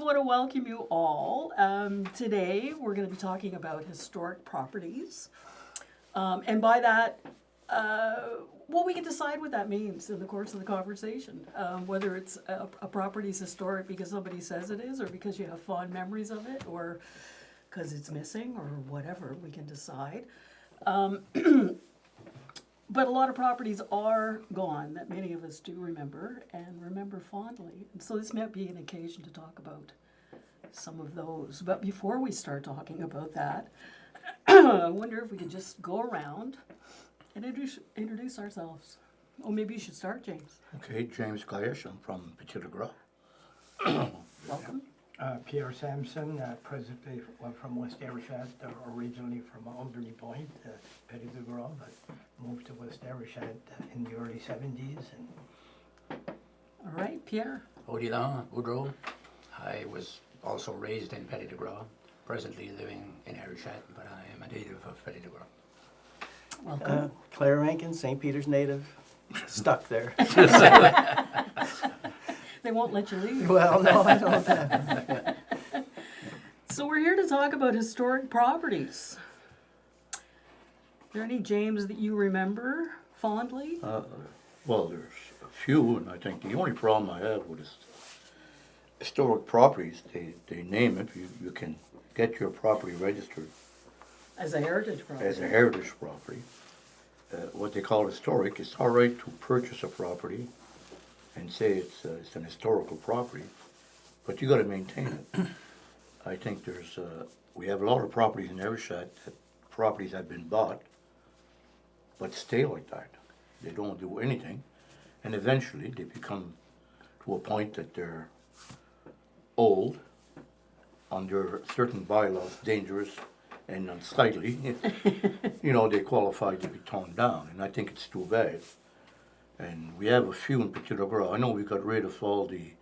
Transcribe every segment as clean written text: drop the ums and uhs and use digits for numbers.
want to welcome you all. Today we're going to be talking about historic properties. And by that, well, we can decide what that means in the course of the conversation. Whether it's a property's historic because somebody says it is, or because you have fond memories of it, or because it's missing, or whatever, we can decide. But a lot of properties are gone that many of us do remember and remember fondly. And so this might be an occasion to talk about some of those. But before we start talking about that, I wonder if we could just go around and introduce ourselves. Oh, maybe you should start, James. Okay, James Goyetche, I'm from Telile. Welcome. Pierre Samson, presently from West Ayrshire, originally from Alderley Point, Petit de Gras, but moved to West Ayrshire in the early 70s. All right, Pierre. Odilon Boudreau. I was also raised in Petit de Gras, presently living in Ayrshire, but I am a native of Petit de Gras. Welcome. Clair Rankin, St. Peter's native, stuck there. They won't let you leave. Well, no, I don't. So we're here to talk about historic properties. Are there any, James, that you remember fondly? Well, there's a few, and I think the only problem I have with historic properties, they name it, you can get your property registered As a heritage property. as a heritage property. What they call historic, it's all right to purchase a property and say it's an historical property, but you got to maintain it. I think we have a lot of properties in Ayrshire that properties have been bought, but stay like that. They don't do anything, and eventually they become to a point that they're old, under certain bylaws, dangerous and unsightly. They qualify to be torn down, and I think it's too bad. And we have a few in Petit de Gras. I know we got rid of all the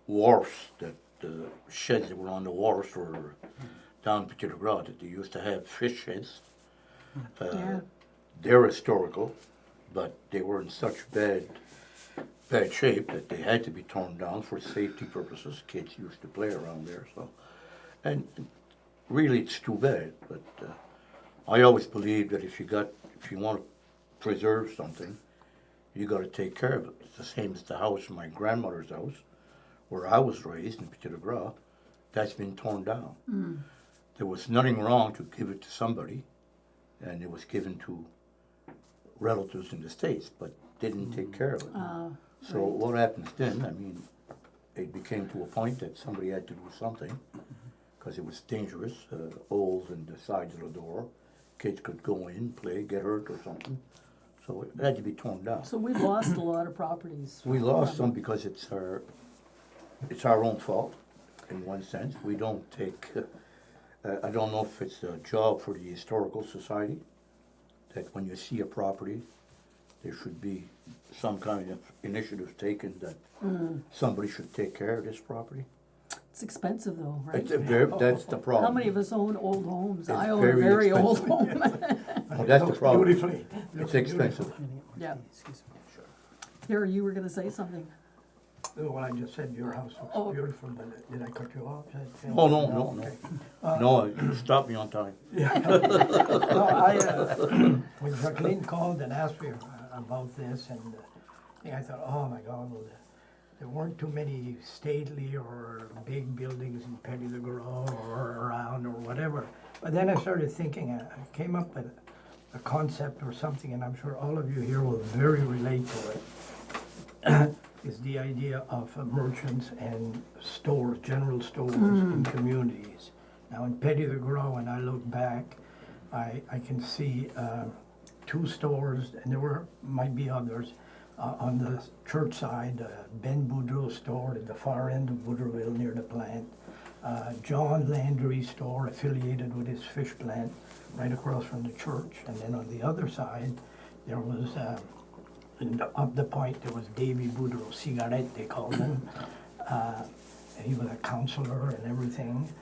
wharfs, the sheds that were on the wharfs or down Petit de Gras that they used to have fish sheds. Yeah. They're historical, but they were in such bad shape that they had to be torn down for safety purposes. Kids used to play around there, so. And really, it's too bad. But I always believe that if you want to preserve something, you got to take care of it. It's the same as the house, my grandmother's house, where I was raised in Petit de Gras. That's been torn down. Mm. There was nothing wrong to give it to somebody, and it was given to relatives in the States, but didn't take care of it. So right. What happens then? I mean, it became to a point that somebody had to do something because it was dangerous. Holes in the sides of the door, kids could go in, play, get hurt or something. So it had to be torn down. So we've lost a lot of properties. We lost some because it's our own fault, in one sense. We don't take. I don't know if it's a job for the Historical Society that when you see a property, there should be some kind of initiative taken that somebody should take care of this property. It's expensive though, right? That's the problem. How many of us own old homes? It's I own a very very old expensive. home. Well, that's the problem. Beautifully. It's expensive. Yeah. Here, you were going to say something. Well, I just said your house looks Oh. beautiful, but did I cut you off? Oh, no. Okay. No, you stopped me on time. Yeah. No, when Jacqueline called and asked me about this, and I thought, oh my God, well, there weren't too many stately or big buildings in Petit de Gras or around or whatever. But then I started thinking, I came up with a concept or something, and I'm sure all of you here will very relate to it, is the idea of merchants and stores, general stores in communities. Now in Petit de Gras, when I look back, I can see 2 stores, and there might be others, on the church side, Ben Boudreau store at the far end of Boudreauville near the plant, John Landry store affiliated with his fish plant right across from the church. And then on the other side, there was, up the point, there was Davy Boudreau Cigarette, they called him. He was a counselor and everything.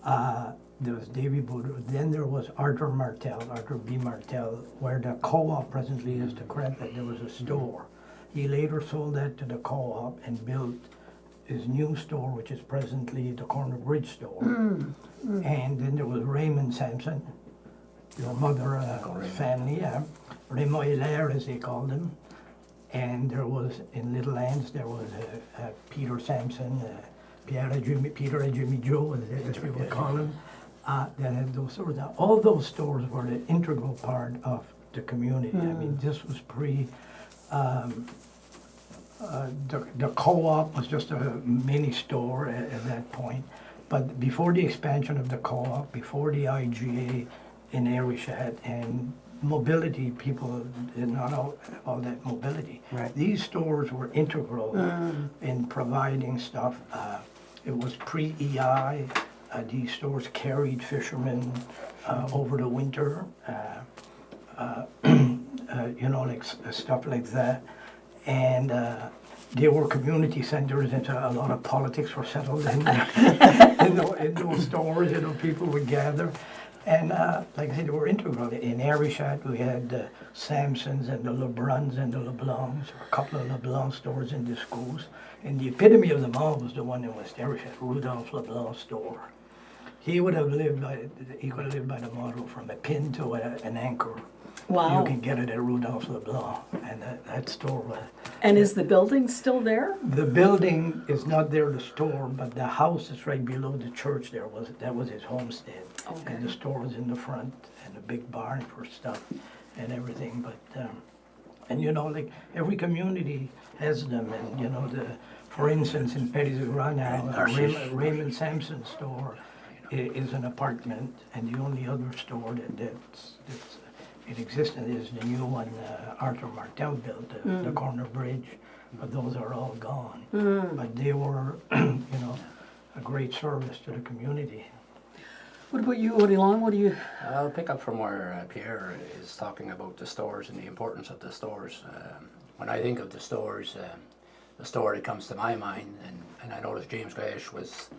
There was Davy Boudreau. Then there was Arthur B. Martel, where the co-op presently is decrepit. There was a store. He later sold that to the co-op and built his new store, which is presently the Corner Bridge store. And then there was Raymond Samson, your mother family, Raymond Hilaire, as they called him. And there was, in Little Anne's, there was Peter Samson, Peter and Jimmy Joe, as we would call him, that had those stores. Now, all those stores were an integral part of the community. I mean, this was pre, the co-op was just a mini store at that point. But before the expansion of the co-op, before the IGA in Arishat, and mobility, people did not have all that mobility. Right. These stores were integral in providing stuff. It was pre-EI. These stores carried fishermen over the winter, you know, like stuff like that. And they were community centers, and a lot of politics were settled in, in those stores. You know, people would gather. And like I said, they were integral. In Arishat, we had the Samsons and the Lebruns and the Leblancs, or a couple of Leblanc stores in the schools. And the epitome of them all was the one in West Arishat, Rudolph Leblanc store. He would have lived by the motto, from a pin to an anchor. Wow. You can get it at Rudolph Leblanc, and that store was. And is the building still there? The building is not there, the store, but the house that's right below the church there that was his homestead. Okay. And the store was in the front, and a big barn for stuff and everything. But and you know, like every community has them, and you know, for instance, in Petit de Gras now, Raymond Samson's store is an apartment, and the only other store that's in existence is the new one Arthur Martel built, the Corner Bridge, but those are all gone. But they were, you know, a great service to the community. What about you, Odilon? What do you? I'll pick up from where Pierre is talking about the stores and the importance of the stores. When I think of the stores, the store that comes to my mind, and I noticed James Goyetche was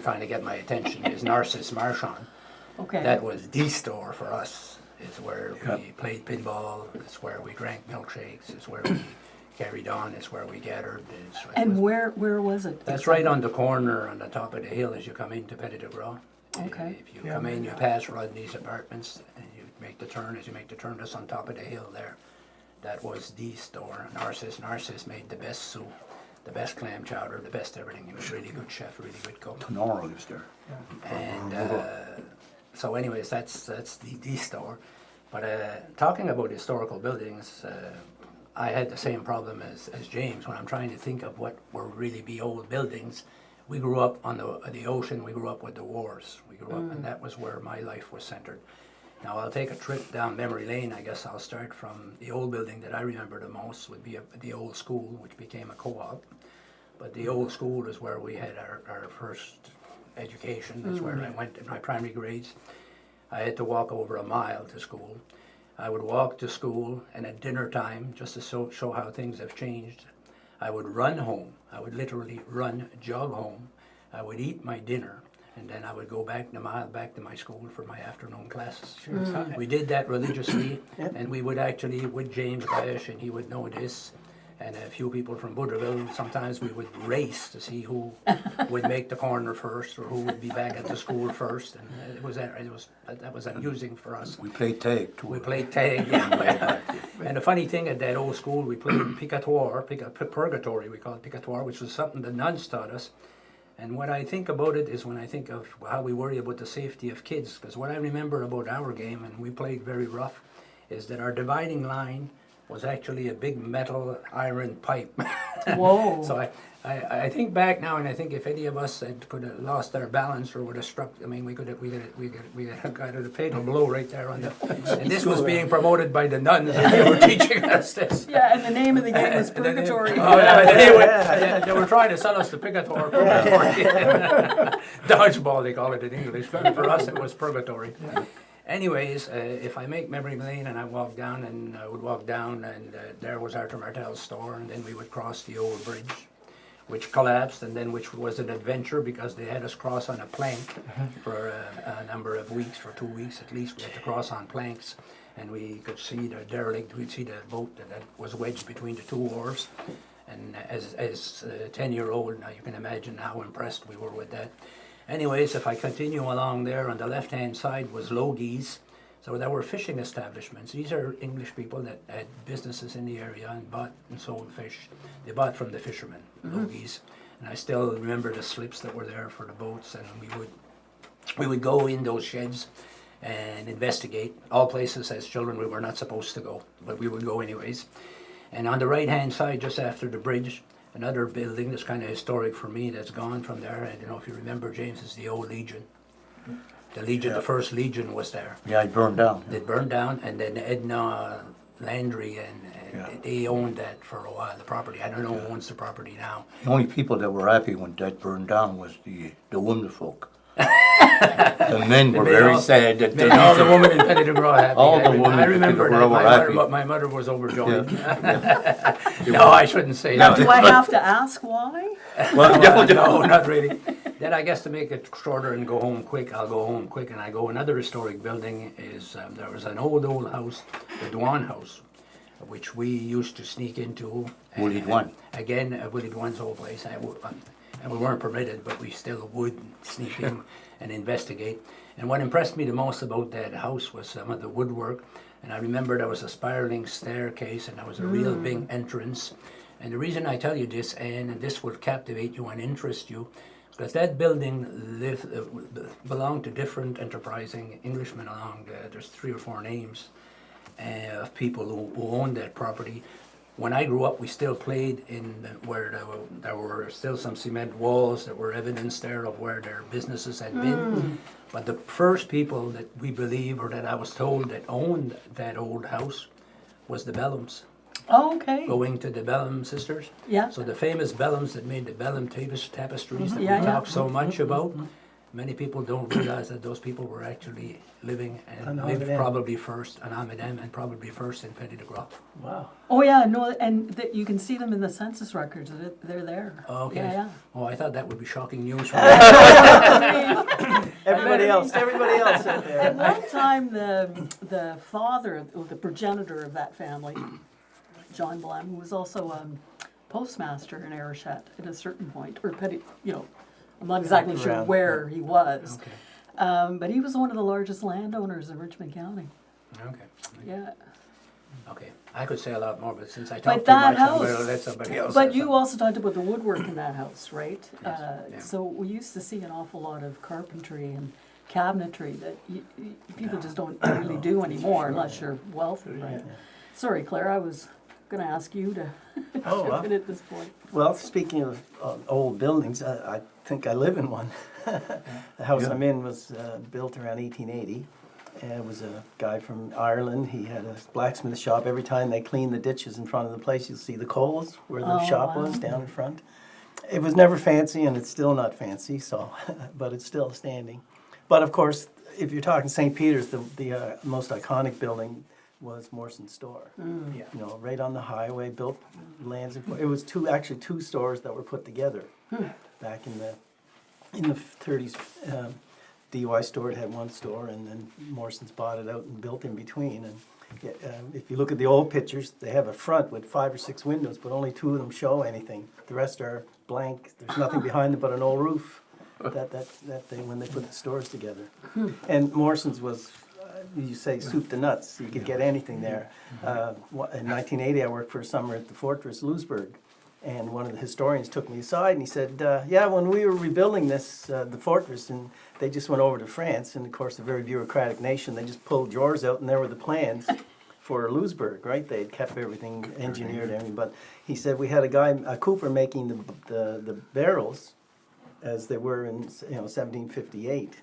trying to get my attention, is Narcissus Marchand. Okay. That was the store for us. It's where we played pinball. It's where we drank milkshakes. It's where we carried on. It's where we gathered. And where was it? That's right on the corner on the top of the hill as you come into Petit de Gras. Okay. If you come in, you pass Rodney's apartments, and you make the turn. As you make the turn, that's on top of the hill there. That was the store. Narcissus made the best soup, the best clam chowder, the best everything. He was a really good chef, really good cook. Nora lives there. And so anyways, that's the store. But talking about historical buildings, I had the same problem as James when I'm trying to think of what were really be old buildings. We grew up on the ocean. We grew up with the wars. We grew up, and that was where my life was centered. Now I'll take a trip down memory lane. I guess I'll start from the old building that I remember the most would be the old school, which became a co-op. But the old school is where we had our first education. That's where I went in my primary grades. I had to walk over a mile to school. I would walk to school, and at dinner time, just to show how things have changed, I would run home. I would literally jog home. I would eat my dinner, and then I would go back the mile back to my school for my afternoon classes. We did that religiously, and we would actually, with James Goyetche, and he would know this, and a few people from Boudreau, sometimes we would race to see who would make the corner first, or who would be back at the school first, and that was amusing for us. We played tag too. We played tag, yeah. And the funny thing, at that old school, we played purgatory, we call it picatoire, which was something the nuns taught us. And what I think about it is when I think of how we worry about the safety of kids, because what I remember about our game, and we played very rough, is that our dividing line was actually a big metal iron pipe. Whoa. So I think back now, and I think if any of us could have lost our balance or would have struck, I mean, we could have got a fatal blow right there on the. And this was being promoted by the nuns, and they were teaching us this. Yeah, and the name of the game was Purgatory. Oh yeah, they were trying to sell us the picatoire. Dodgeball, they call it in English, but for us it was purgatory. Anyways, if I make memory lane and I would walk down, and there was Arthur Martel's store, and then we would cross the old bridge, which collapsed, and then which was an adventure because they had us cross on a plank for a number of weeks, for 2 weeks at least. We had to cross on planks, and we could see the derelict, we'd see the boat that was wedged between the two wharves. And as a 10-year-old, now you can imagine how impressed we were with that. Anyways, if I continue along there, on the left-hand side was Logies. So there were fishing establishments. These are English people that had businesses in the area and bought and sold fish. They bought from the fishermen, Logies. And I still remember the slips that were there for the boats, and we would go in those sheds and investigate. All places as children we were not supposed to go, but we would go anyways. And on the right-hand side, just after the bridge, another building that's kind of historic for me that's gone from there. I don't know if you remember, James, is the old Legion. The Legion, the first Legion was there. Yeah, it burned down. It burned down, and then Edna Landry and they owned that for a while, the property. I don't know who owns the property now. The only people that were happy when that burned down was the women folk. The men were very sad that Made all the women in Petit de Gros happy. All the women I in remember Petit de that. Gros were happy. My mother was overjoyed. No, I shouldn't say Now, that. do I have to ask why? No, not really. Then I guess to make it shorter and go home quick, I'll go home quick and I go. Another historic building is, there was an old house, the Dwan House, which we used to sneak into. Willie Dwan. Again, Willie Dwan's old place. And we weren't permitted, but we still would sneak in and investigate. And what impressed me the most about that house was some of the woodwork. And I remember there was a spiraling staircase and there was a real big entrance. And the reason I tell you this, Anne, and this will captivate you and interest you, because that building belonged to different enterprising Englishmen along there's 3 or 4 names of people who owned that property. When I grew up, we still played in where there were still some cement walls that were evidence there of where their businesses had been. But the first people that we believe, or that I was told, that owned that old house was the Bellams. Oh, okay. Going to the Bellum sisters. Yeah. So the famous Bellums that made the Bellum tapestries that Yeah, we yeah. talk so much about, many people don't realize that those people were actually living and On lived Amidem. probably first on Amidem and probably first in Petit de Gros. Wow. Oh, yeah, no, and you can see them in the census records. They're there. Okay. Yeah, Oh, I thought that would be shocking news for Everybody else out there. At one time, the father, or the progenitor of that family, John Blem, who was also postmaster in Arishet at a certain point, or Petit, I'm not exactly sure Around, where he was. Okay. But he was one of the largest landowners in Richmond County. Okay. Yeah. Okay. I could say a lot more, but since I But talked too that much, I'm going to house- let somebody else. But have you something. also talked about the woodwork in that house, right? Yes, yeah. So we used to see an awful lot of carpentry and cabinetry that people just don't really do anymore unless you're wealthy, right? Sorry, Claire, I was going to ask you to Oh, jump well. in at this point. Well, speaking of old buildings, I think I live in one. The house I'm in was built around 1880. And it was a guy from Ireland. He had a blacksmith shop. Every time they cleaned the ditches in front of the place, you'll see the coals where the Oh, shop wow. was down in front. It was never fancy, and it's still not fancy. So, but it's still standing. But of course, if you're talking St. Peter's, the most iconic building was Morrison's store. Yeah. You know, right on the highway, built lands. It was actually two stores that were put together back in the 30s. DUI store had one store, and then Morrison's bought it out and built in between. And if you look at the old pictures, they have a front with 5 or 6 windows, but only 2 of them show anything. The rest are blank. There's nothing behind them but an old roof. That thing when they put the stores together. And Morrison's was, you say soup to nuts. You could get anything there. In 1980, I worked for a summer at the Fortress Louisbourg. And one of the historians took me aside and he said, yeah, when we were rebuilding this, the fortress, and they just went over to France, and of course a very bureaucratic nation, they just pulled drawers out and there were the plans for Louisbourg, right? They had kept everything engineered and everything. But he said we had a cooper making the barrels as they were in 1758.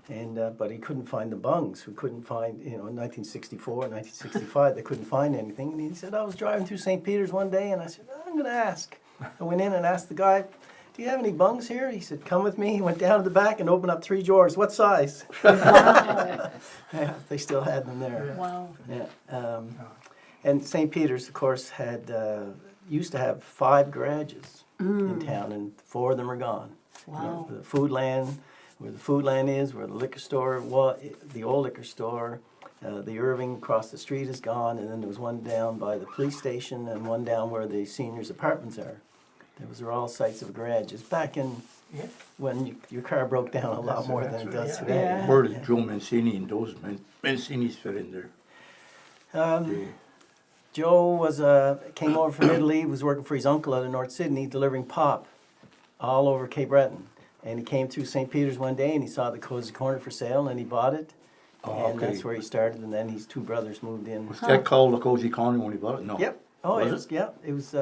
And but he couldn't find the bungs. We couldn't find, in 1964, 1965, they couldn't find anything. And he said, I was driving through St. Peter's one day, and I said, I'm going to ask. I went in and asked the guy, do you have any bungs here? He said, come with me. He went down to the back and opened up 3 drawers. What size? Wow. Yeah, they still had them there. Wow. Yeah. And St. Peter's, of course, used to have 5 garages in town, and 4 of them are gone. Wow. The food land, where the food land is, where the liquor store was, the old liquor store, The Irving across the street is gone, and then there was one down by the police station and one down where the seniors' apartments are. Those are all sites of garages back in Yeah. when your car broke down a lot That's- more that's than it what- does yeah. today. Yeah. Where did Joe Mancini and those Mancinis fit in there? They- Joe was came over from Italy, was working for his uncle out of North Sydney, delivering pop all over Cape Breton. And he came through St. Peter's one day and he saw the Cozy Corner for sale and he bought it. Oh, And okay. that's where he started, and then his two brothers moved in. Was that called the Cozy Corner when he bought it? No. Yep. Oh, Was it was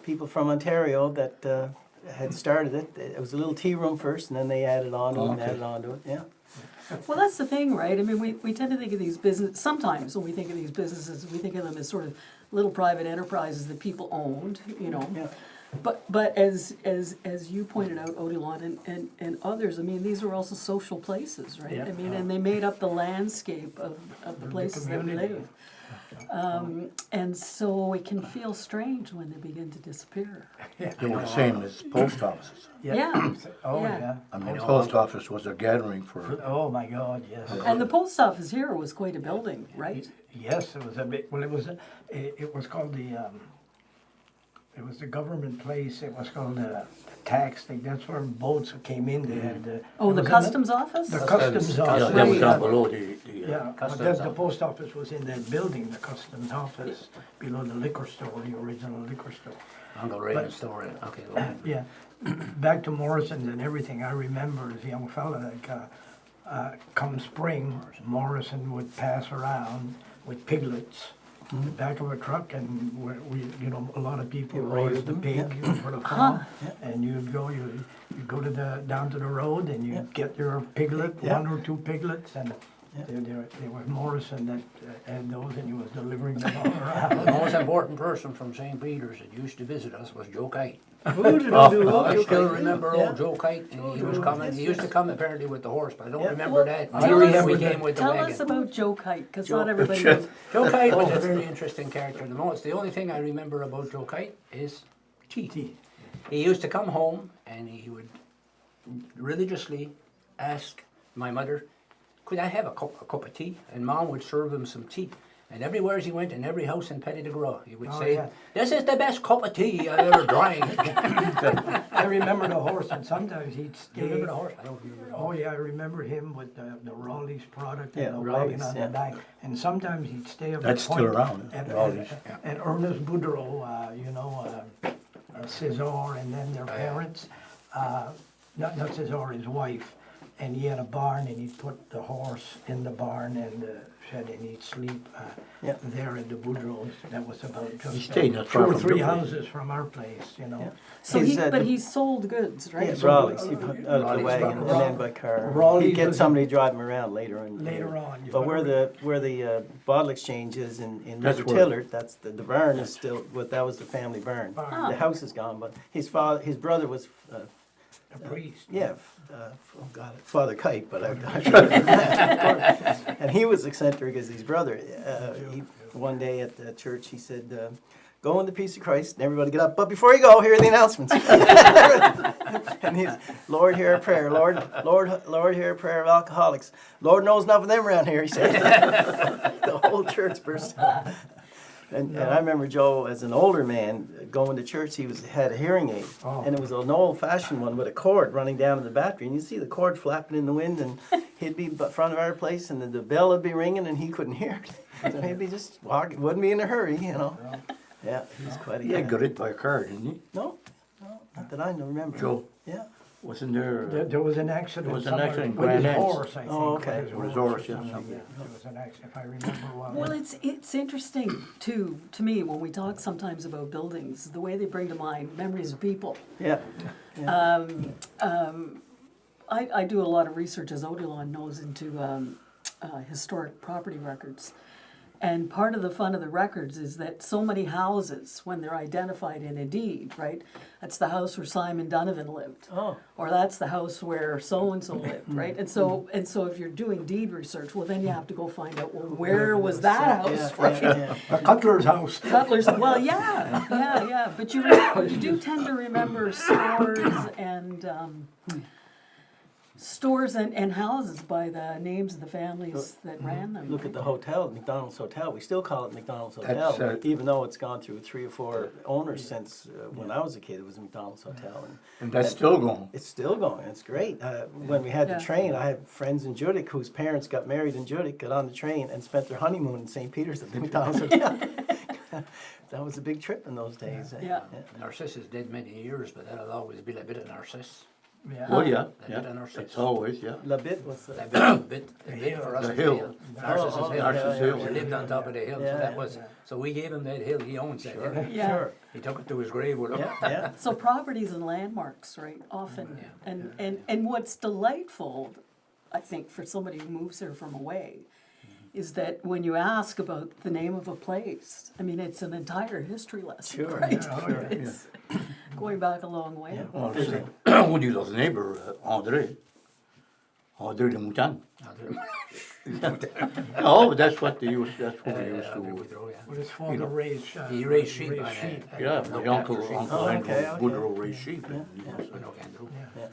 people from Ontario that had started it. It was a little tea room first, and then they added on to it and Okay. added on to it. Yeah. Well, that's the thing, right? I mean, we tend to think of these business, sometimes when we think of these businesses, we think of them as sort of little private enterprises that people owned, you know. Yeah. But as you pointed out, Odilon and others, I mean, these were also social places, right? Yeah. I mean, and they made up the landscape of the places that we community. live. And so it can feel strange when they begin to disappear. They were the same as post offices. Yeah. Oh, Yeah. yeah. I mean, the post office was a gathering for, Oh, my God, yes. And the post office here was quite a building, right? Yes, it was a bit, well, it was called it was the government place, it was called the tax thing, that's where boats came in, they had. Oh, the there was customs office? The customs yeah, office. that was Right. down below the Yeah, but Customs then the office. post office was in that building, the customs office, below the liquor store, the original liquor store. Uncle Raymond's story. Okay, go ahead. Yeah, back to Morrison's and everything, I remember as a young fella, like, come spring, Morrison would pass around with piglets in the back of a truck, and we, you know, a lot of people You raised raised the them, pig for the farm, and you'd go to down to the road, and you'd get your piglet, Yeah. one or two piglets, and Yeah. there was Morrison that had those, and he was delivering them all The around. most important person from St. Peter's that used to visit us was Joe Kite. Who did I do? I still remember Yeah. old Joe Kite, and he was coming, he used to come apparently with the horse, but I don't Yeah. remember that. Tell Maybe us- we came with the Tell us wagon. about Joe Kite, because Joe- not everybody knows. Joe Kite was a very interesting character. The only thing I remember about Joe Kite is tea. He used to come home and he would religiously ask my mother, could I have a cup of tea? And Mom would serve him some tea. And everywhere he went, in every house in Petty de Gros, he would Oh, say, yeah. this is the best cup of tea I ever drank. I remember the horse, and sometimes he'd Do stay. you remember the horse? I don't remember the Oh, horse. yeah, I remember him with the Raleigh's product Yeah, and the Raleigh's, wagon on yeah. the back. And sometimes he'd stay up That's the still point. around, And, Raleigh's. and Ernest Boudreau, you know, César and then their parents, not César, his wife. And he had a barn, and he'd put the horse in the barn and the shed, and he'd sleep Yeah. there at the Boudreau's. That was about He just stayed not two far or from three your place. houses from our place, you know. Yeah. So His, but the- he sold goods, right? Yeah, So- Raleigh's, he put out of the Raleigh's, wagon and then by car. Raleigh's He'd get was- somebody to drive him around later. Later on, you But know. where the bottle exchange is in That's River where- Tillard, that's the barn is still, that was the family barn. Barn. The house is gone, but his brother was, A priest. yeah, oh God, Father Kite, but and he was eccentric as his brother. One day at the church, he said, go in the peace of Christ, and everybody get up. But before you go, here are the announcements. And he's, Lord, hear our prayer. Lord, hear our prayer of alcoholics. Lord knows enough of them around here, he said. The whole church burst out. And I remember Joe, as an older man, going to church, had a hearing aid. Oh. And it was an old-fashioned one with a cord running down to the battery. And you see the cord flapping in the wind, and he'd be in front of our place, and the bell would be ringing, and he couldn't hear it. So he'd be just walking, wouldn't be in a hurry, you know. Yeah, he's quite a He guy. had got hit by a car, didn't he? No, not that I know, remember. Joe, Yeah. wasn't there? There was an accident. There was an somewhere accident in with his Grand Anse. horse, I think. Oh, okay. With With his or horse, yeah, something, something. There was an accident, if I remember well. Well, it's interesting too to me when we talk sometimes about buildings, the way they bring to mind memories of people. Yeah. I do a lot of research, as Odilon knows, into historic property records. And part of the fun of the records is that so many houses, when they're identified in a deed, right? That's the house where Simon Donovan lived. Oh. Or that's the house where so-and-so lived, right? And so if you're doing deed research, well, then you have to go find out, well, where was that house, Yeah, right? yeah. A cutler's house. Cutler's, well, yeah, but you do tend to remember stores and stores and houses by the names of the families that ran them. Look at the hotel, McDonald's Hotel. We still call it McDonald's That's, Hotel, even though it's gone through 3 or 4 owners since when I was a kid. It was McDonald's Hotel, And that's still going. it's still going. It's great. When we had Yeah. the train, I had friends in Judic whose parents got married in Judic, got on the train, and spent their honeymoon in St. Peter's at the McDonald's Hotel. That was a big trip in those days. Yeah. Narcissus did many years, but that'll always be a bit of Narcissus. Yeah. Oh, yeah, They yeah. did on our six. It's always, yeah. La Bit was A bit for us The is hill. Narcissus Oh, Hill. Narcissus Hill. We lived on top of the hill, so Yeah, that was, so we gave him that hill, he owns that hill. Yeah. Sure. He took it to his grave with him. Yeah, yeah. So properties and landmarks, right, often, and what's delightful, I think, for somebody who moves there from away, is that when you ask about the name of a place, I mean, it's an entire history lesson, Sure, right? yeah, oh, yeah. It's going back a long way. Yeah. Well, Odilon's neighbor, André de Mouton. Oh, that's what they used, that's what we used to, What his father raised. He raised sheep. yeah, my uncle Oh, Andrew okay, okay. Boudreau raised sheep. And, Yeah.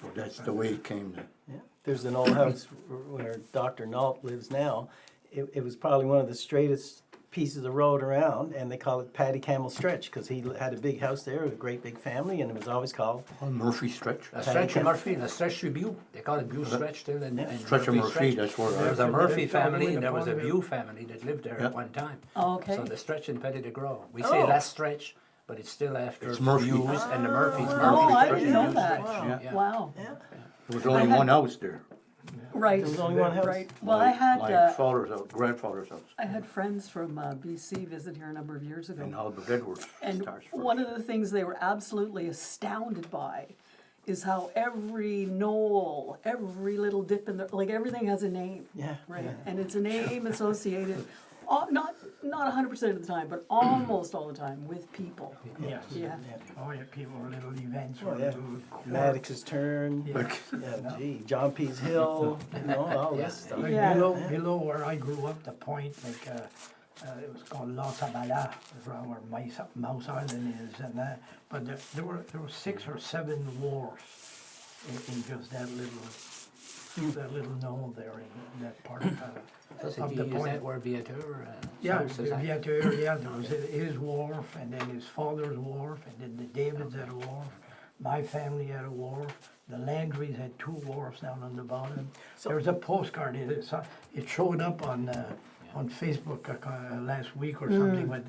So that's the way it came to. Yeah. There's an old house where Dr. Nault lives now. It was probably one of the straightest pieces of road around, and they call it Paddy Camel Stretch because he had a big house there, a great big family, and it was always called On Murphy Stretch. A stretch of Murphy, and a stretch of Bew. They call it Bew Stretch still in Stretch of Murphy, that's where There was I, a Murphy That's all the family way and there was a upon Bew family that lived there Yeah. at one time. Oh, okay. So the stretch in Petty de Gros. We say Oh. last stretch, but it's still after It's Murphy. Bew's and the Murphys. Oh, Murphy I Stretch didn't know and that. Bew Stretch, yeah. Wow, yeah. there was only I had- one house there. right, There was only one house? right. Well, I had, My father's house, grandfather's house, I had friends from BC visit here a number of years ago. and Albert Edwards And starts first. one of the things they were absolutely astounded by is how every knoll, every little dip in the, like everything has a name, Yeah. right? yeah. And it's a name associated, not 100% of the time, but almost all the time with people. Yes. Yeah. Oh, yeah, people, little events. Oh, or yeah. little Maddox's Turn. Yeah. Yeah, gee, John P's Hill. All this stuff. Like Yeah. below where I grew up, the point, like, it was called La Sabala, is around where Mouse Island is, and but there were 6 or 7 wars in just that little knoll there in that part of Is the that point. where Viateur? Yeah, South is at? Viateur, yeah, there was his wharf, and then his father's wharf, and then the Davids had a wharf, my family had a wharf, the Landrys had 2 wharfs down on the bottom. There was a postcard, it showed up on Facebook last week or something, but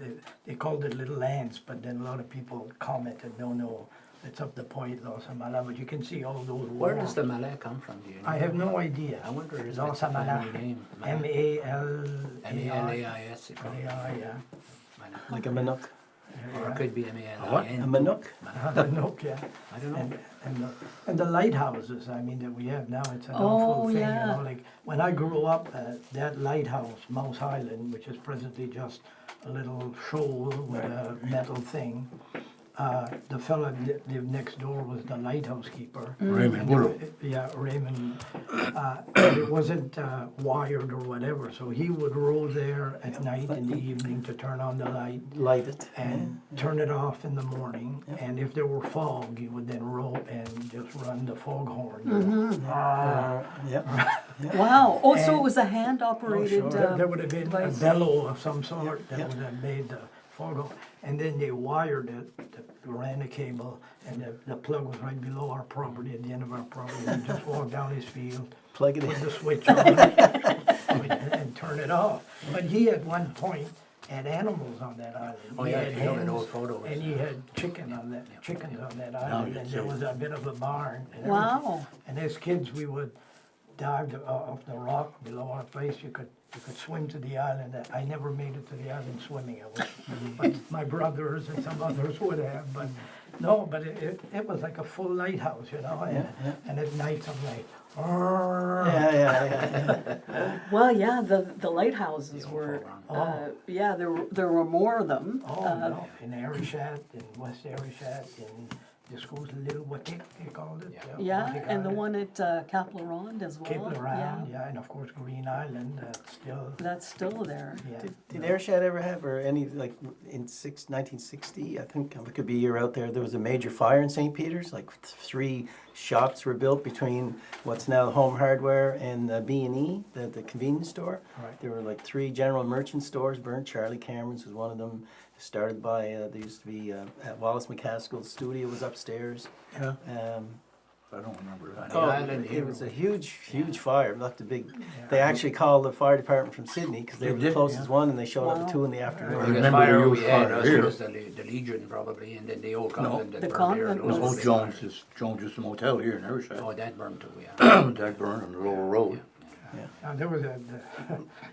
they called it Little Lands, but then a lot of people commented, no, it's up the point, Los Amala, but you can see all those Where does wharfs. the Malay come from, do you know? I have no idea. I wonder if Los it's a family Amala, name. M-A-L-A-I. M-A-L-A-I-S. it probably- A-I, yeah. Malay. Like a Manook. Or it could be A M-A-L-I-N. Manook? Nook, yeah. I don't know. And the lighthouses, I mean, that we have now, it's an Oh, awful thing, yeah. you know, like, when I grew up, that lighthouse, Mouse Island, which is presently just a little shoal with a metal thing, the fella that lived next door was the lighthouse keeper. Raymond And Boudreau. Yeah, Raymond, and it wasn't wired or whatever, so he would row there at night in the evening to turn on the light Light it. and turn it off in the morning, and if there were fog, he would then row and just run the foghorn. Yeah. Wow, oh, so it And- was a hand-operated, There would have been a device. bellow of some sort that Yeah. would have made the foghorn, and then they wired it, ran a cable, and the plug was right below our property, at the end of our property, and just walk down his field, Plug it put in. the switch on, and turn it off. But he at one point had animals on that island. Oh, He yeah, had you know, in hens, old photos. and he had chickens on that island, you and say. there was a bit of a barn. And Wow. everything. And as kids, we would dive off the rock below our place. You could swim to the island. I never made it to the island swimming. But my brothers and some others would have. But no, but it was like a full lighthouse, you know. And at night, I'm like, "Arr." Yeah. well, yeah, the lighthouses were, Oh. yeah, there were more of them. Oh, no, in Arishat, in West Arishat, in this goes a little what they called it. Yeah, Monte and the Carlo. one at Cap La Ronde as well. Cape around, yeah, and of course Green Island, still, That's still there. yeah. Did Ayrshad ever have, or any, like, in 1960, I think, it could be a year out there, there was a major fire in St. Peter's, like 3 shops were built between what's now the Home Hardware and the B&E, the convenience store. Right. There were like 3 general merchant stores burnt. Charlie Cameron's was one of them. Started by, there used to be, at Wallace McCaskill's studio was upstairs. Yeah, Um, I don't remember that. The island it here was a was- huge fire. It left a big. They actually called the fire department from Sydney because they They were the did, closest yeah. one, and they showed up Wow. at 2 in the I afternoon. The biggest remember fire there we was had fire was here. was the Legion probably, and then the old convent that The burned convent there. It was was- old Jones's Motel here in Ayrshad. Oh, that burned too, yeah. That burned on the lower road. There was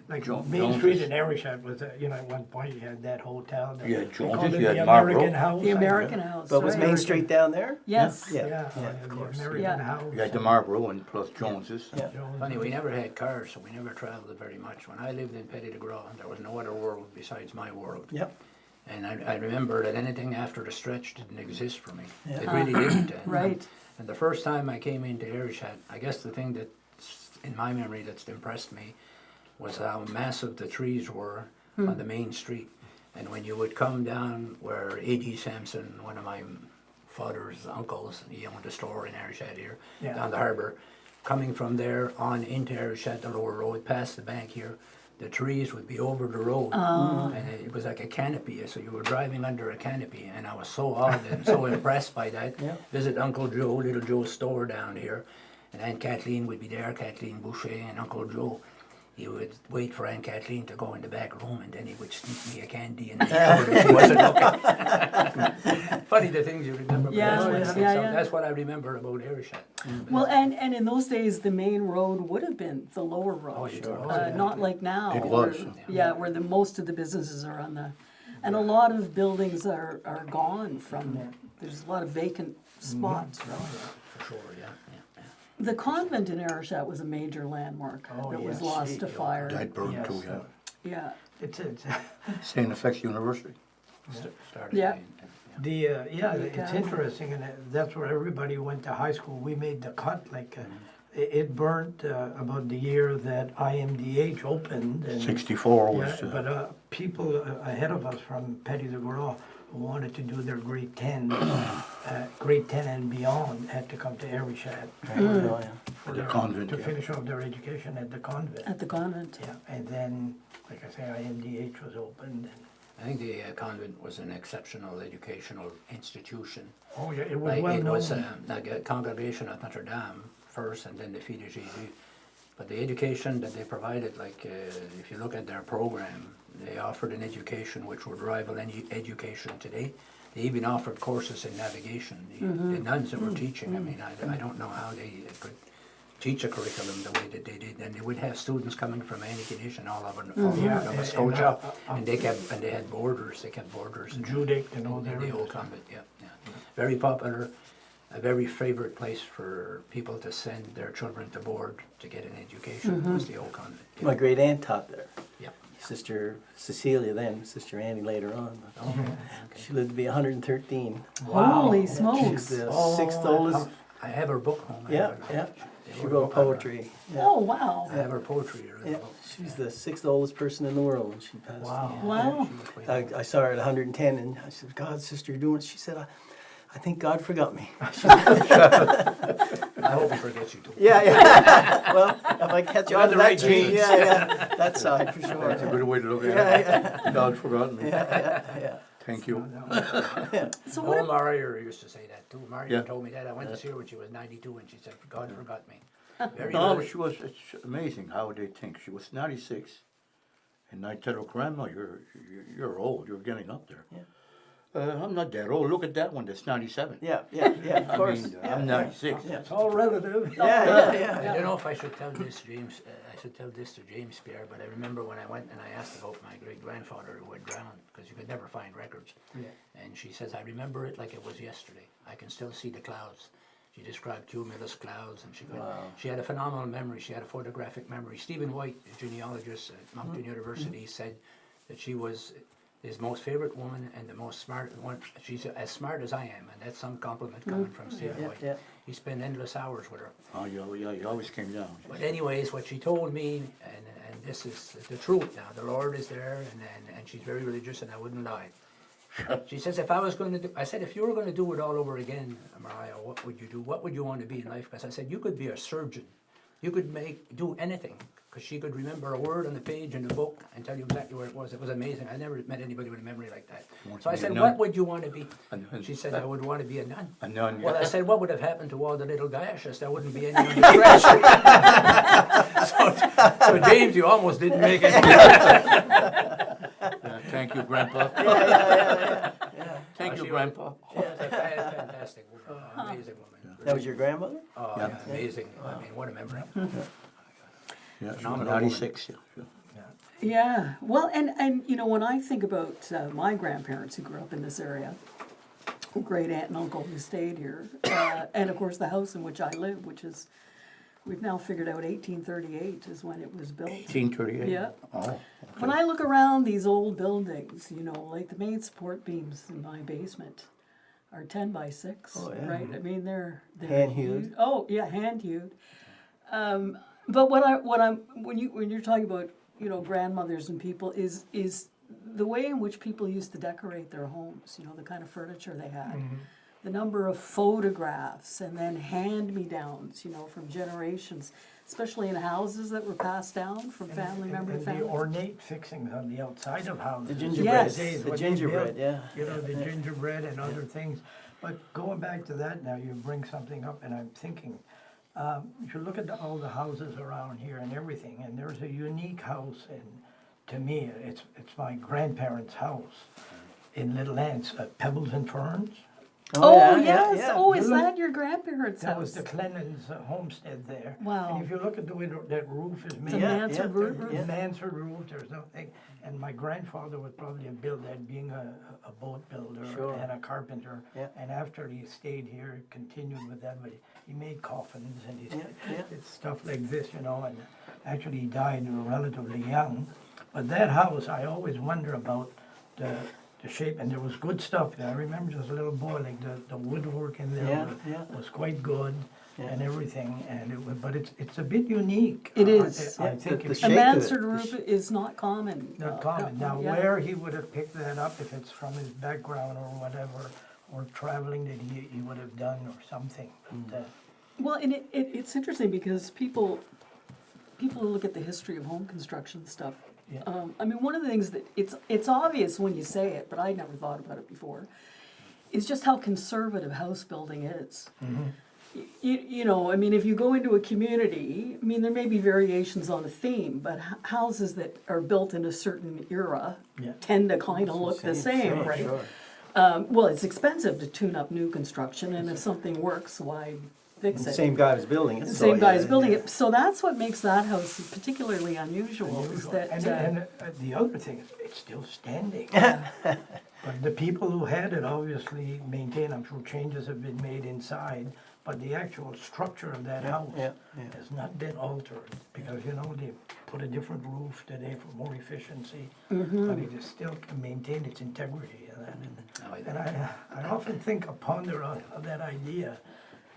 like Main Jones's. Street in Ayrshad was, at one point you had that hotel. that- You had they called Jones's, it you the had Marlboro. American House. The I American guess. House. But was right? Main Street down there? Yes. Yeah. Yeah, of the course. American Yeah. House. You had the Marlboro and plus Jones's. Yeah. Jones. Funny, we never had cars, so we never traveled very much. When I lived in Petit de Gras, there was no other world besides my world. Yep. And I remember that anything after the stretch didn't exist for me. Yeah. It really didn't. Right. And the first time I came into Ayrshad, I guess the thing that's in my memory that's impressed me was how massive the trees were on the main street. And when you would come down where A.G. Samson, one of my father's uncles, he owned a store in Ayrshad here, Yeah. down the harbour, coming from there on into Ayrshad, the lower road, past the bank here, the trees would be over the road. And it was like a canopy, so you were driving under a canopy, and I was so awed and so impressed by that. Yeah. Visit Uncle Joe, Little Joe's store down here, and Aunt Kathleen would be there, Kathleen Boucher and Uncle Joe. He would wait for Aunt Kathleen to go in the back room, and then he would sneak me a candy and make sure that she wasn't looking. Funny the things you remember. but Yeah, that's what- yeah, so yeah. that's what I remember about Ayrshad. Well, and in those days, the main road would have been the lower road. Oh, sure. Not like now. It was, where- yeah. where the most of the businesses are on the, and a lot of buildings are gone from, there's a lot of vacant spots, right? For sure, yeah. The convent in Ayrshad was a major landmark Oh, that was yes. lost to Yeah. fire. That burned Yes, too, yeah. Yeah, It's St. FX University. Started Yeah. it's Okay. interesting, and that's where everybody went to high school. We made the cut, it burnt about the year that IMDH opened. And, 64 yeah, was, but people ahead of us from Petit de Gras who wanted to do their grade 10, grade 10 and beyond had to come to Ayrshad Oh, yeah. for The their- convent, to yeah. finish off their education at the convent. at the convent. Yeah, and then, like I say, IMDH was opened. And, I think the convent was an exceptional educational institution. oh yeah, it was Like, well it known. was like a congregation at Notre Dame first, and then the Filles de Jésus. But the education that they provided, like if you look at their program, they offered an education which would rival any education today. They even offered courses in navigation. The nuns that were teaching, I mean, I don't know how they could teach a curriculum the way that they did. And they would have students coming from any condition all over Yeah, Nova and, Scotia, and they had borders. They kept borders in Judic and all in their the old convent. Yeah. Very popular. A very favorite place for people to send their children to board to get an education was the old convent. Yeah. My great aunt taught there. Yeah. Sister Cecilia then, Sister Annie later on. She lived to be 113. Holy She's smokes. the Oh, 6th oldest. I have her book home. I Yeah, have her- yeah. the She old wrote book I read. poetry. Yeah. Oh, wow. I have her poetry. Her Yeah, book. she's the 6th oldest person in the world when she passed. Wow. Wow. She was way I saw her at 110 and I said, God, sister, you're doing it. She said, I think God forgot me. I hope he forgets you too. Yeah. Well, if I catch on the to right that gene, genes. yeah, that side for sure. That's a good way to look at Yeah, it. God forgot me. yeah. Thank you. So Oh, what, Marier used to say that too. Marier Yeah. told me that. I went to see her when she was 92 and she said, God forgot me. Very No, early. it's amazing how they think. She was 96. And I tell her, Grandma, you're old. You're getting up there. Yeah. I'm not that old. Look at that one. That's 97. Yeah, of course. I mean, I'm 96. Yeah. It's all relative. Yeah. I don't know if I should tell this, James. I should tell this to James Pierre, but I remember when I went and I asked about my great grandfather who had drowned because you could never find records. Yeah. And she says, I remember it like it was yesterday. I can still see the clouds. She described cumulus clouds, and she had a phenomenal memory. She had a photographic memory. Stephen White, a genealogist at Moncton University, said that she was his most favorite woman and the most smart one. She's as smart as I am, and that's some compliment coming from Steve Yeah, White. yeah. He spent endless hours with her. Oh, you always came down. But anyways, what she told me, and this is the truth now, the Lord is there, and she's very religious, and I wouldn't lie. She says, if I was going to do, I said, if you were going to do it all over again, Mariah, what would you do? What would you want to be in life? Because I said, you could be a surgeon. You could do anything. Because she could remember a word on the page in the book and tell you exactly where it was. It was amazing. I never met anybody with a memory like that. So I said, what would you want to be? She said, I would want to be a nun. A nun, Well, yeah. I said, what would have happened to all the little Goyetches? There wouldn't be any on the stretch. so James, you almost didn't make it. Thank you, Grandpa. Yeah. Thank you, She Grandpa. was a fantastic woman, amazing woman. That was your grandmother? Oh, yeah, amazing. I mean, what a memory. Yeah, she was Phenomenal woman. 96, yeah. Sure. Yeah, well, and you know, when I think about my grandparents who grew up in this area, great aunt and uncle who stayed here, and of course the house in which I live, which is, we've now figured out 1838 is when it was built. 1838? Yeah. Oh, okay. When I look around these old buildings, you know, like the main support beams in my basement are 10 by 6, Oh, yeah. right? I mean, they're Hand-hewed. huge. Oh, yeah, hand hewed. But when you're talking about, you know, grandmothers and people is the way in which people used to decorate their homes, you know, the kind of furniture they had. The number of photographs and then hand-me-downs, you know, from generations, especially in houses that were passed down from family member to And family. the ornate fixings on the outside of houses. The gingerbread. Yes. Days The when they gingerbread, built, yeah. You know, the gingerbread and other things. But going back to that now, you bring something up and I'm thinking, you look at all the houses around here and everything, and there's a unique house, and to me, it's my grandparents' house in Little Ants, Pebbles and Ferns. Oh, yeah, yes. yeah. Oh, is You look- that your grandparents' That house? was the Clennons' homestead there. Wow. And if you look at the window, that roof is made. a mansard There- roof? there's mansard roof, there's nothing, and my grandfather would probably have built that being a boat builder Sure. and a carpenter. Yeah. And after he stayed here, continued with that, but he made coffins and he Yeah. did stuff like this, you know, and actually he died relatively young. But that house, I always wonder about the shape, and there was good stuff there. I remember as a little boy, like the woodwork in there was quite good. And everything, and but it's a bit unique. It is. I think The it's A shape of it, mansard the roof is not common. not common. Now, yeah. where he would have picked that up, if it's from his background or whatever, or traveling that he would have done or something. But, Well, and it's interesting because people who look at the history of home construction stuff. Yeah. I mean, one of the things that it's obvious when you say it, but I never thought about it before, is just how conservative house building is. You know, I mean, if you go into a community, I mean, there may be variations on a theme, but houses that are built in a certain era Yeah. tend to kind of look the same, Sure, right? sure. Well, it's expensive to tune up new construction, and if something works, why fix The it? same guy was building it. The so, same guy yeah, is building yeah. it. So that's what makes that house particularly unusual. Is that and the other thing is, it's still standing. But the people who had it obviously maintain. I'm sure changes have been made inside, but the actual structure of that house yeah. has not been altered because you know they put a different roof today for more efficiency, but it is still can maintain its integrity. And I often think, I ponder on that idea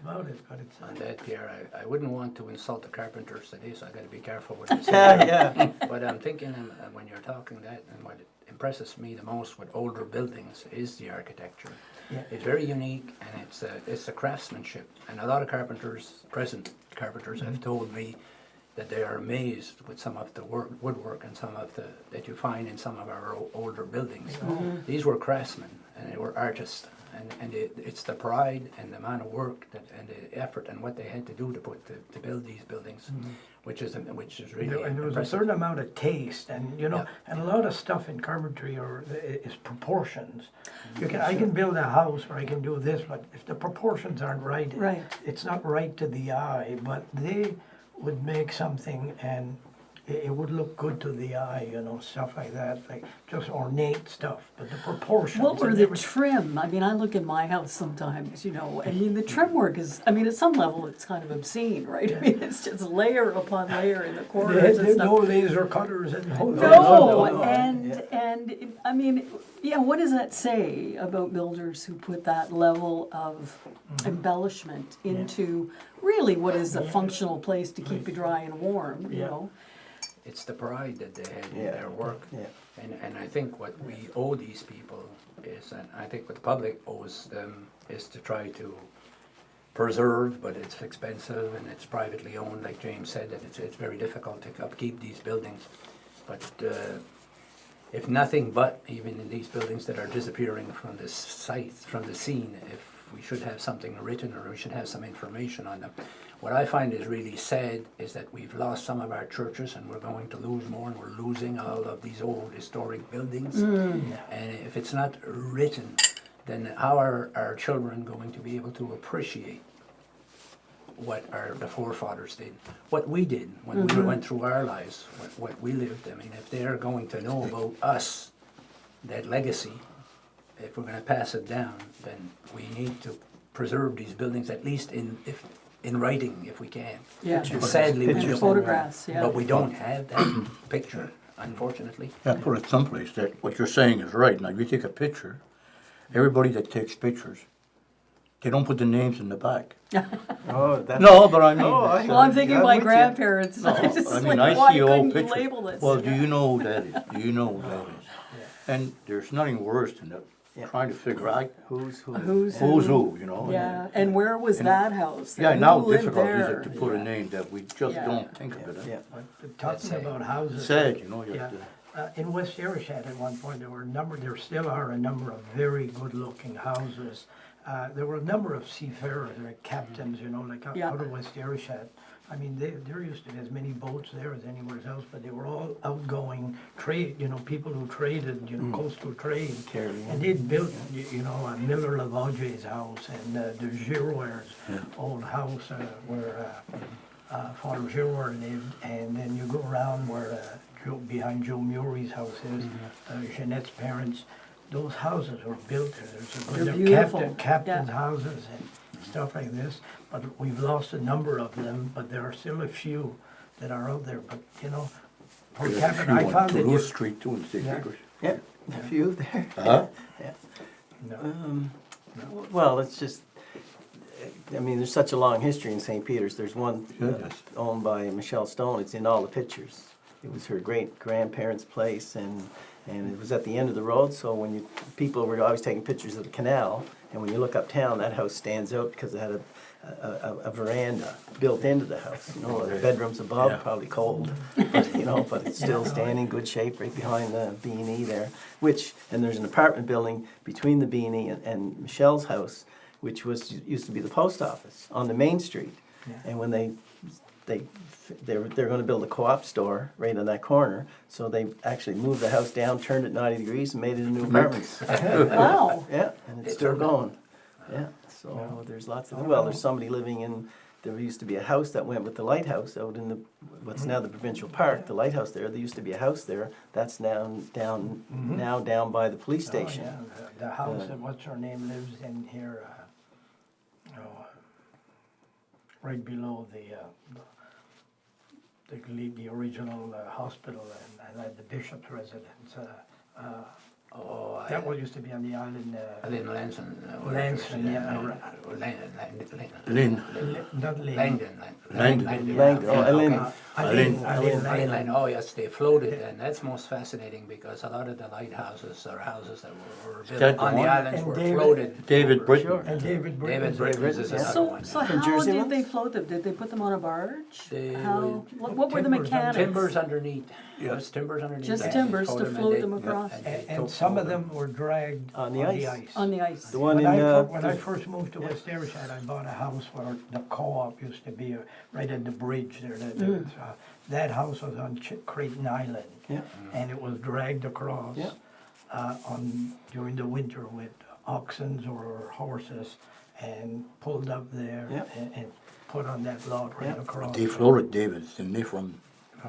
about it, but it's. On that, Pierre, I wouldn't want to insult the carpenters today, so I gotta be careful what I say. Yeah. But I'm thinking, when you're talking that, and what impresses me the most with older buildings is the architecture. Yeah. It's very unique, and it's the craftsmanship. And a lot of carpenters, present carpenters, have told me that they are amazed with some of the woodwork and some of that you find in some of our older buildings. These were craftsmen, and they were artists. And it's the pride and the amount of work and the effort and what they had to do to build these buildings, which is really And there was a impressive. certain amount of taste, and you know, Yeah. and a lot of stuff in carpentry is proportions. I can build a house or I can do this, but if the proportions aren't right, Right. it's not right to the eye. But they would make something and it would look good to the eye, you know, stuff like that, like just ornate stuff, but the proportions. What were and the everything- trim? I mean, I look in my house sometimes, you know, I mean, the trim work is, I mean, at some level, it's kind of obscene, right? I mean, it's just layer upon layer in the They corners and had stuff. no laser cutters and no. No, Yeah. and I mean, yeah, what does that say about builders who put that level of embellishment into really what is a functional place to keep you dry and warm, you Yeah. know? It's the pride that they had in Yeah. their work. Yeah. And I think what we owe these people is, and I think what the public owes them, is to try to preserve, but it's expensive and it's privately owned, like James said, that it's very difficult to upkeep these buildings. But if nothing but, even in these buildings that are disappearing from the site, from the scene, if we should have something written or we should have some information on them. What I find is really sad is that we've lost some of our churches and we're going to lose more, and we're losing all of these old historic buildings. And if it's not written, then how are our children going to be able to appreciate what the forefathers did, what we did when we went through our lives, what we lived? I mean, if they're going to know about us, that legacy, if we're going to pass it down, then we need to preserve these buildings, at least in writing, if we can. Yeah. And sadly, we And don't. photographs, yeah. But we don't have that picture, unfortunately. Yeah, put it someplace that what you're saying is right. Now, if you take a picture, everybody that takes pictures, they don't put the names in the back. Oh, that's. No, but I mean, Oh, I- Well, I'm thinking I'm of my with you. grandparents. I just I mean, like, I why see old couldn't you pictures. label this? Well, do you know who that is? Do you know who that is? And there's nothing worse than that, Yeah. trying to figure out Who's who? Who's who's who, you know? Yeah, and where was that house? Yeah, And now who lived difficult is there? it to put a name that we just Yeah. don't think of it. Yeah. But talking about houses. Sad, you know, you Yeah. have to. In West Arishad at one point, there still are a number of very good-looking houses. There were a number of seafarers, like captains, you know, like Yeah. out of West Arishad. I mean, there used to be as many boats there as anywhere else, but they were all outgoing trade, you know, people who traded, you know, coastal trade. Carrying. And they'd built, you know, Miller Lavagier's house and the Giroirs' old house where Father Giroir lived. And then you go around where behind Joe Murray's house is, Jeanette's parents. Those houses were built there. They're They're beautiful, captain's yeah. houses and stuff like this. But we've lost a number of them, but there are still a few that are out there. But, you know, per There's a capita, few I on found that Toulouse Street too in St. Yeah. Peters. Yeah, a few there. Huh? Well, it's just, I mean, there's such a long history in St. Peter's. There's one Yes. owned by Michelle Stone. It's in all the pictures. It was her great grandparents' place, and it was at the end of the road. So when people were always taking pictures of the canal, and when you look uptown, that house stands out because it had a veranda built into the house. You know, the bedrooms above, Yeah. probably cold, but, you know, but it's still standing, good shape, right behind the B&E there. And there's an apartment building between the B&E and Michelle's house, which used to be the post office on the main street. Yeah. And when they're going to build a co-op store right on that corner, so they actually moved the house down, turned it 90 degrees, and made it into apartments. Wow. Yeah, and it's still going. Yeah, so there's lots of, well, there's somebody living in, there used to be a house that went with the lighthouse out in what's now the provincial park, the lighthouse there used to be a house there, that's now down by the police Oh, station. yeah, the house that what's her name lives in here, right below the original hospital and the bishop's residence. That one used to be on the island. Lynn Lanson. Lansing, yeah. Lynn. Not Lynn. Langdon. Langdon, oh, Ellen. Eileen. Oh yes, they floated, and that's most fascinating because a lot of the lighthouses or houses that were that built the on the one? islands And were David- floated. David over. Britton. And David Britton. David Britton's is Yeah. another So, one. so From how Jersey did ones? they float them? Did they put them on a barge? They How, would- what were the Timbers, mechanics? Timbers underneath. Yeah. Just timbers underneath. Just that. timbers Towed to and float they- them across. they And took some of over. them were dragged On on the the ice. ice. On the ice. The one When in, I first moved to West Arishad, I bought a house where the co-op used to be right at the bridge there. That house was on Creighton Island, yeah, and it was dragged across Yeah. during the winter with oxen or horses, and pulled up there Yeah. and put on that lot right Yeah. across. They floated Davids, didn't they, from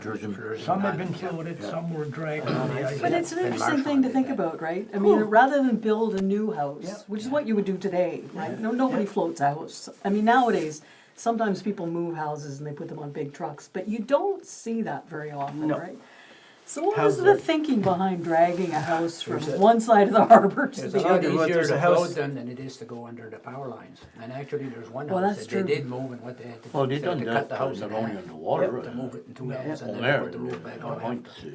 Jersey. Some have been floated, some were dragged on the ice. But it's an And interesting thing to Marshall think did that. about, right? I mean, rather than build a new house, Yeah. which is what you would do today, right? No, nobody floats a house. I mean, nowadays, sometimes people move houses and they put them on big trucks, but you don't see that very often, No. right? So what was Houses the are- thinking behind dragging a house from There's a- one side of the harbor to It's the a lot other? Well, easier there's to a house- float them than it is to go under the power lines. And actually, there's one Well, house that's that they true. did move, and what they had to Well, do, they they had done to cut that, the house not in only half on the water. to move it in two halves, On and then there, put the roof back on point, after.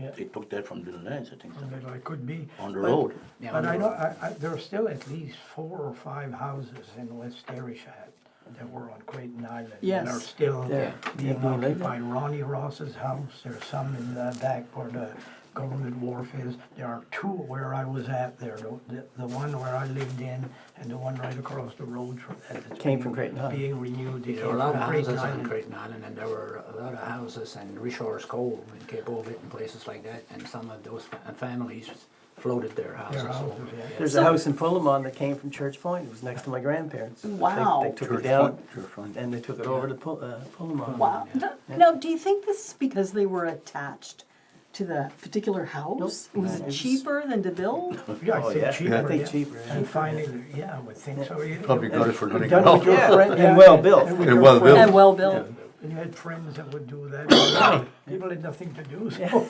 Yeah. they took that from Little Lands, I think, Well, it could be. on the But- road. Yeah, But on I the know, road. there are still at least 4 or 5 houses in West Arishat that were on Creighton Island. Yes. That are still Yeah. being Yeah, being lived occupied. Ronnie Ross's house, there's some in the back where the government wharf is. There are 2 where I was at there, the one where I lived in and the one right across the road from that. that's Came being- from Creighton Island. Being renewed. They There were a came lot of from Creighton houses on Island. Creighton Island, and there were a lot of houses in Rishore's Cove and Cape Ovit and places like that, and some of those families floated their houses houses, over. yeah. There's a house in Pullman that came from Church Point. It was next to my grandparents. Wow. They took Church it down Point, Church Point. and they took it over to Pullman. Wow. Now, do you think this is because they were attached to the particular house? Nope. Was No, it it's- cheaper than to build? Yeah, Oh, I think yeah. cheaper. I think yeah. cheaper, yeah. And finding, yeah, I would think so. Probably got it for nothing Done with your else. friend, and well built. with And your well friend. built. And well built. And you had friends that would do that. People had nothing to do, so.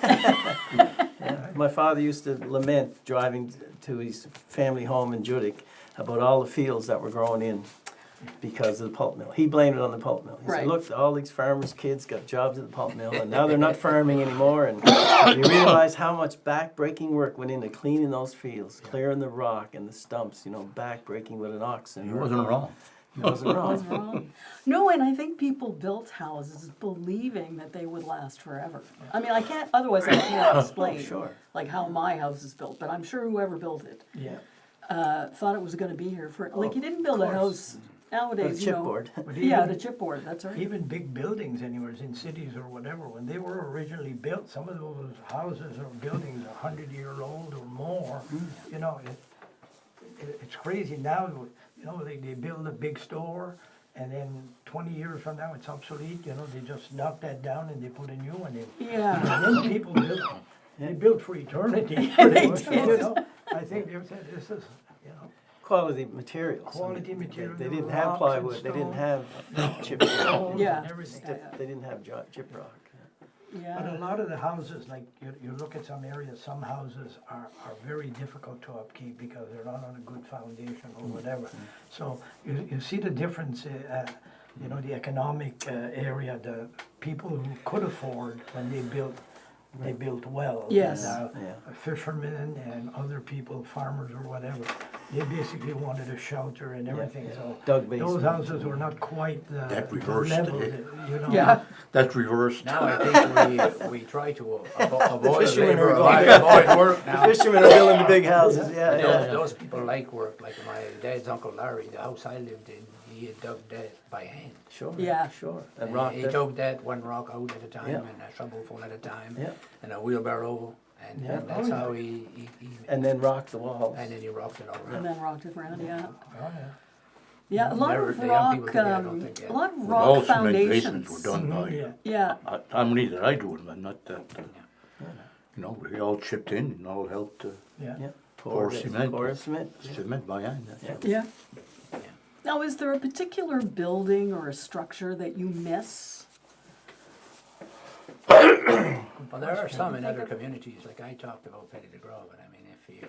My father used to lament driving to his family home in Judic about all the fields that were growing in because of the pulp mill. He blamed it on the pulp mill. He Right. said, look, all these farmers' kids got jobs at the pulp mill and now they're not farming anymore. And you realize how much back-breaking work went into cleaning those fields, clearing the rock and the stumps, you know, back-breaking with an oxen. He wasn't wrong. He wasn't wrong. Was wrong. No, and I think people built houses believing that they would last forever. I mean, otherwise I can't explain, Sure. like how my house is built, but I'm sure whoever built it, Yeah. thought it was gonna be here for, like, you didn't build a house nowadays, you know. Chipboard. But Yeah, even- the chipboard, that's right. Even big buildings anywhere, in cities or whatever, when they were originally built, some of those houses or buildings are 100-year-old or more. You know, it's crazy now, you know, they build a big store and then 20 years from now it's obsolete, you know, they just knock that down and they put a new one in. Yeah, And then people built, they built for eternity. They You did. know, I think they said, this is, you know, Quality materials. Quality material, They didn't rocks have and plywood, they didn't stone. have chipboard. Yeah. and everything. They didn't have chip rock. But a yeah, lot of the houses, like you look at some areas, some houses are very difficult to upkeep because they're not on a good foundation or whatever. So you see the difference, you know, the economic area, the people who could afford when they built well. Yes. And, Yeah. fishermen and other people, farmers or whatever, they basically wanted a shelter and everything, so. Dug Those basement. houses were not quite That the reversed level, it. that, you know. yeah. That's reversed. Now I think we try to avoid fishermen labor, are going- avoid work now. Fishermen are building the big houses, yeah, yeah. Those people like work, like my dad's uncle Larry, the house I lived in, he had dug that by hand. Sure. Yeah. Sure. And And rock he that- dug that one rock out at a time Yeah. and a shovelful at a time Yeah. and a wheelbarrow, and Yeah. that's how he And then rock the walls. and then he rocked it all And around. then rocked it around, yeah. Oh, yeah. Yeah, a lot Never- of the young people rock, today, I don't think, a yeah. lot of All rock cement basements foundations. were done by, Yeah. Yeah, how many did I do them, and not that, you know, we all chipped in and all helped Yeah. Yeah. pour cement. Pour cement. Cement by hand, that's it. yeah. Now, is there a particular building or a structure that you miss? Well, there are some in other communities, like I talked about Petty de Gros, but I mean,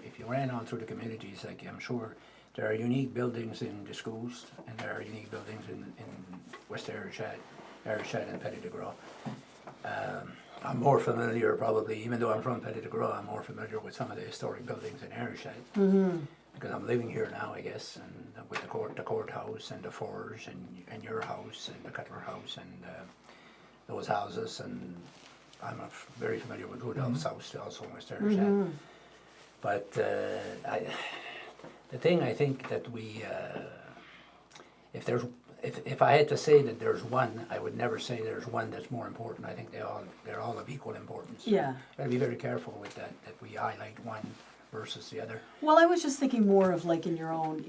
if you ran on through the communities, like I'm sure there are unique buildings in the schools, and there are unique buildings in West Arishat and Petty de Gros. I'm more familiar probably, even though I'm from Petty de Gros, I'm more familiar with some of the historic buildings in Arishat. Because I'm living here now, I guess, and with the courthouse and the forge and your house and the Cutler house and those houses, and I'm very familiar with Rudolph's house also in West Arishat. But the thing I think that we, if I had to say that there's one, I would never say there's one that's more important. I think they're all of equal importance. Yeah. Gotta be very careful with that we highlight one versus the other. Well, I was just thinking more of like in your own,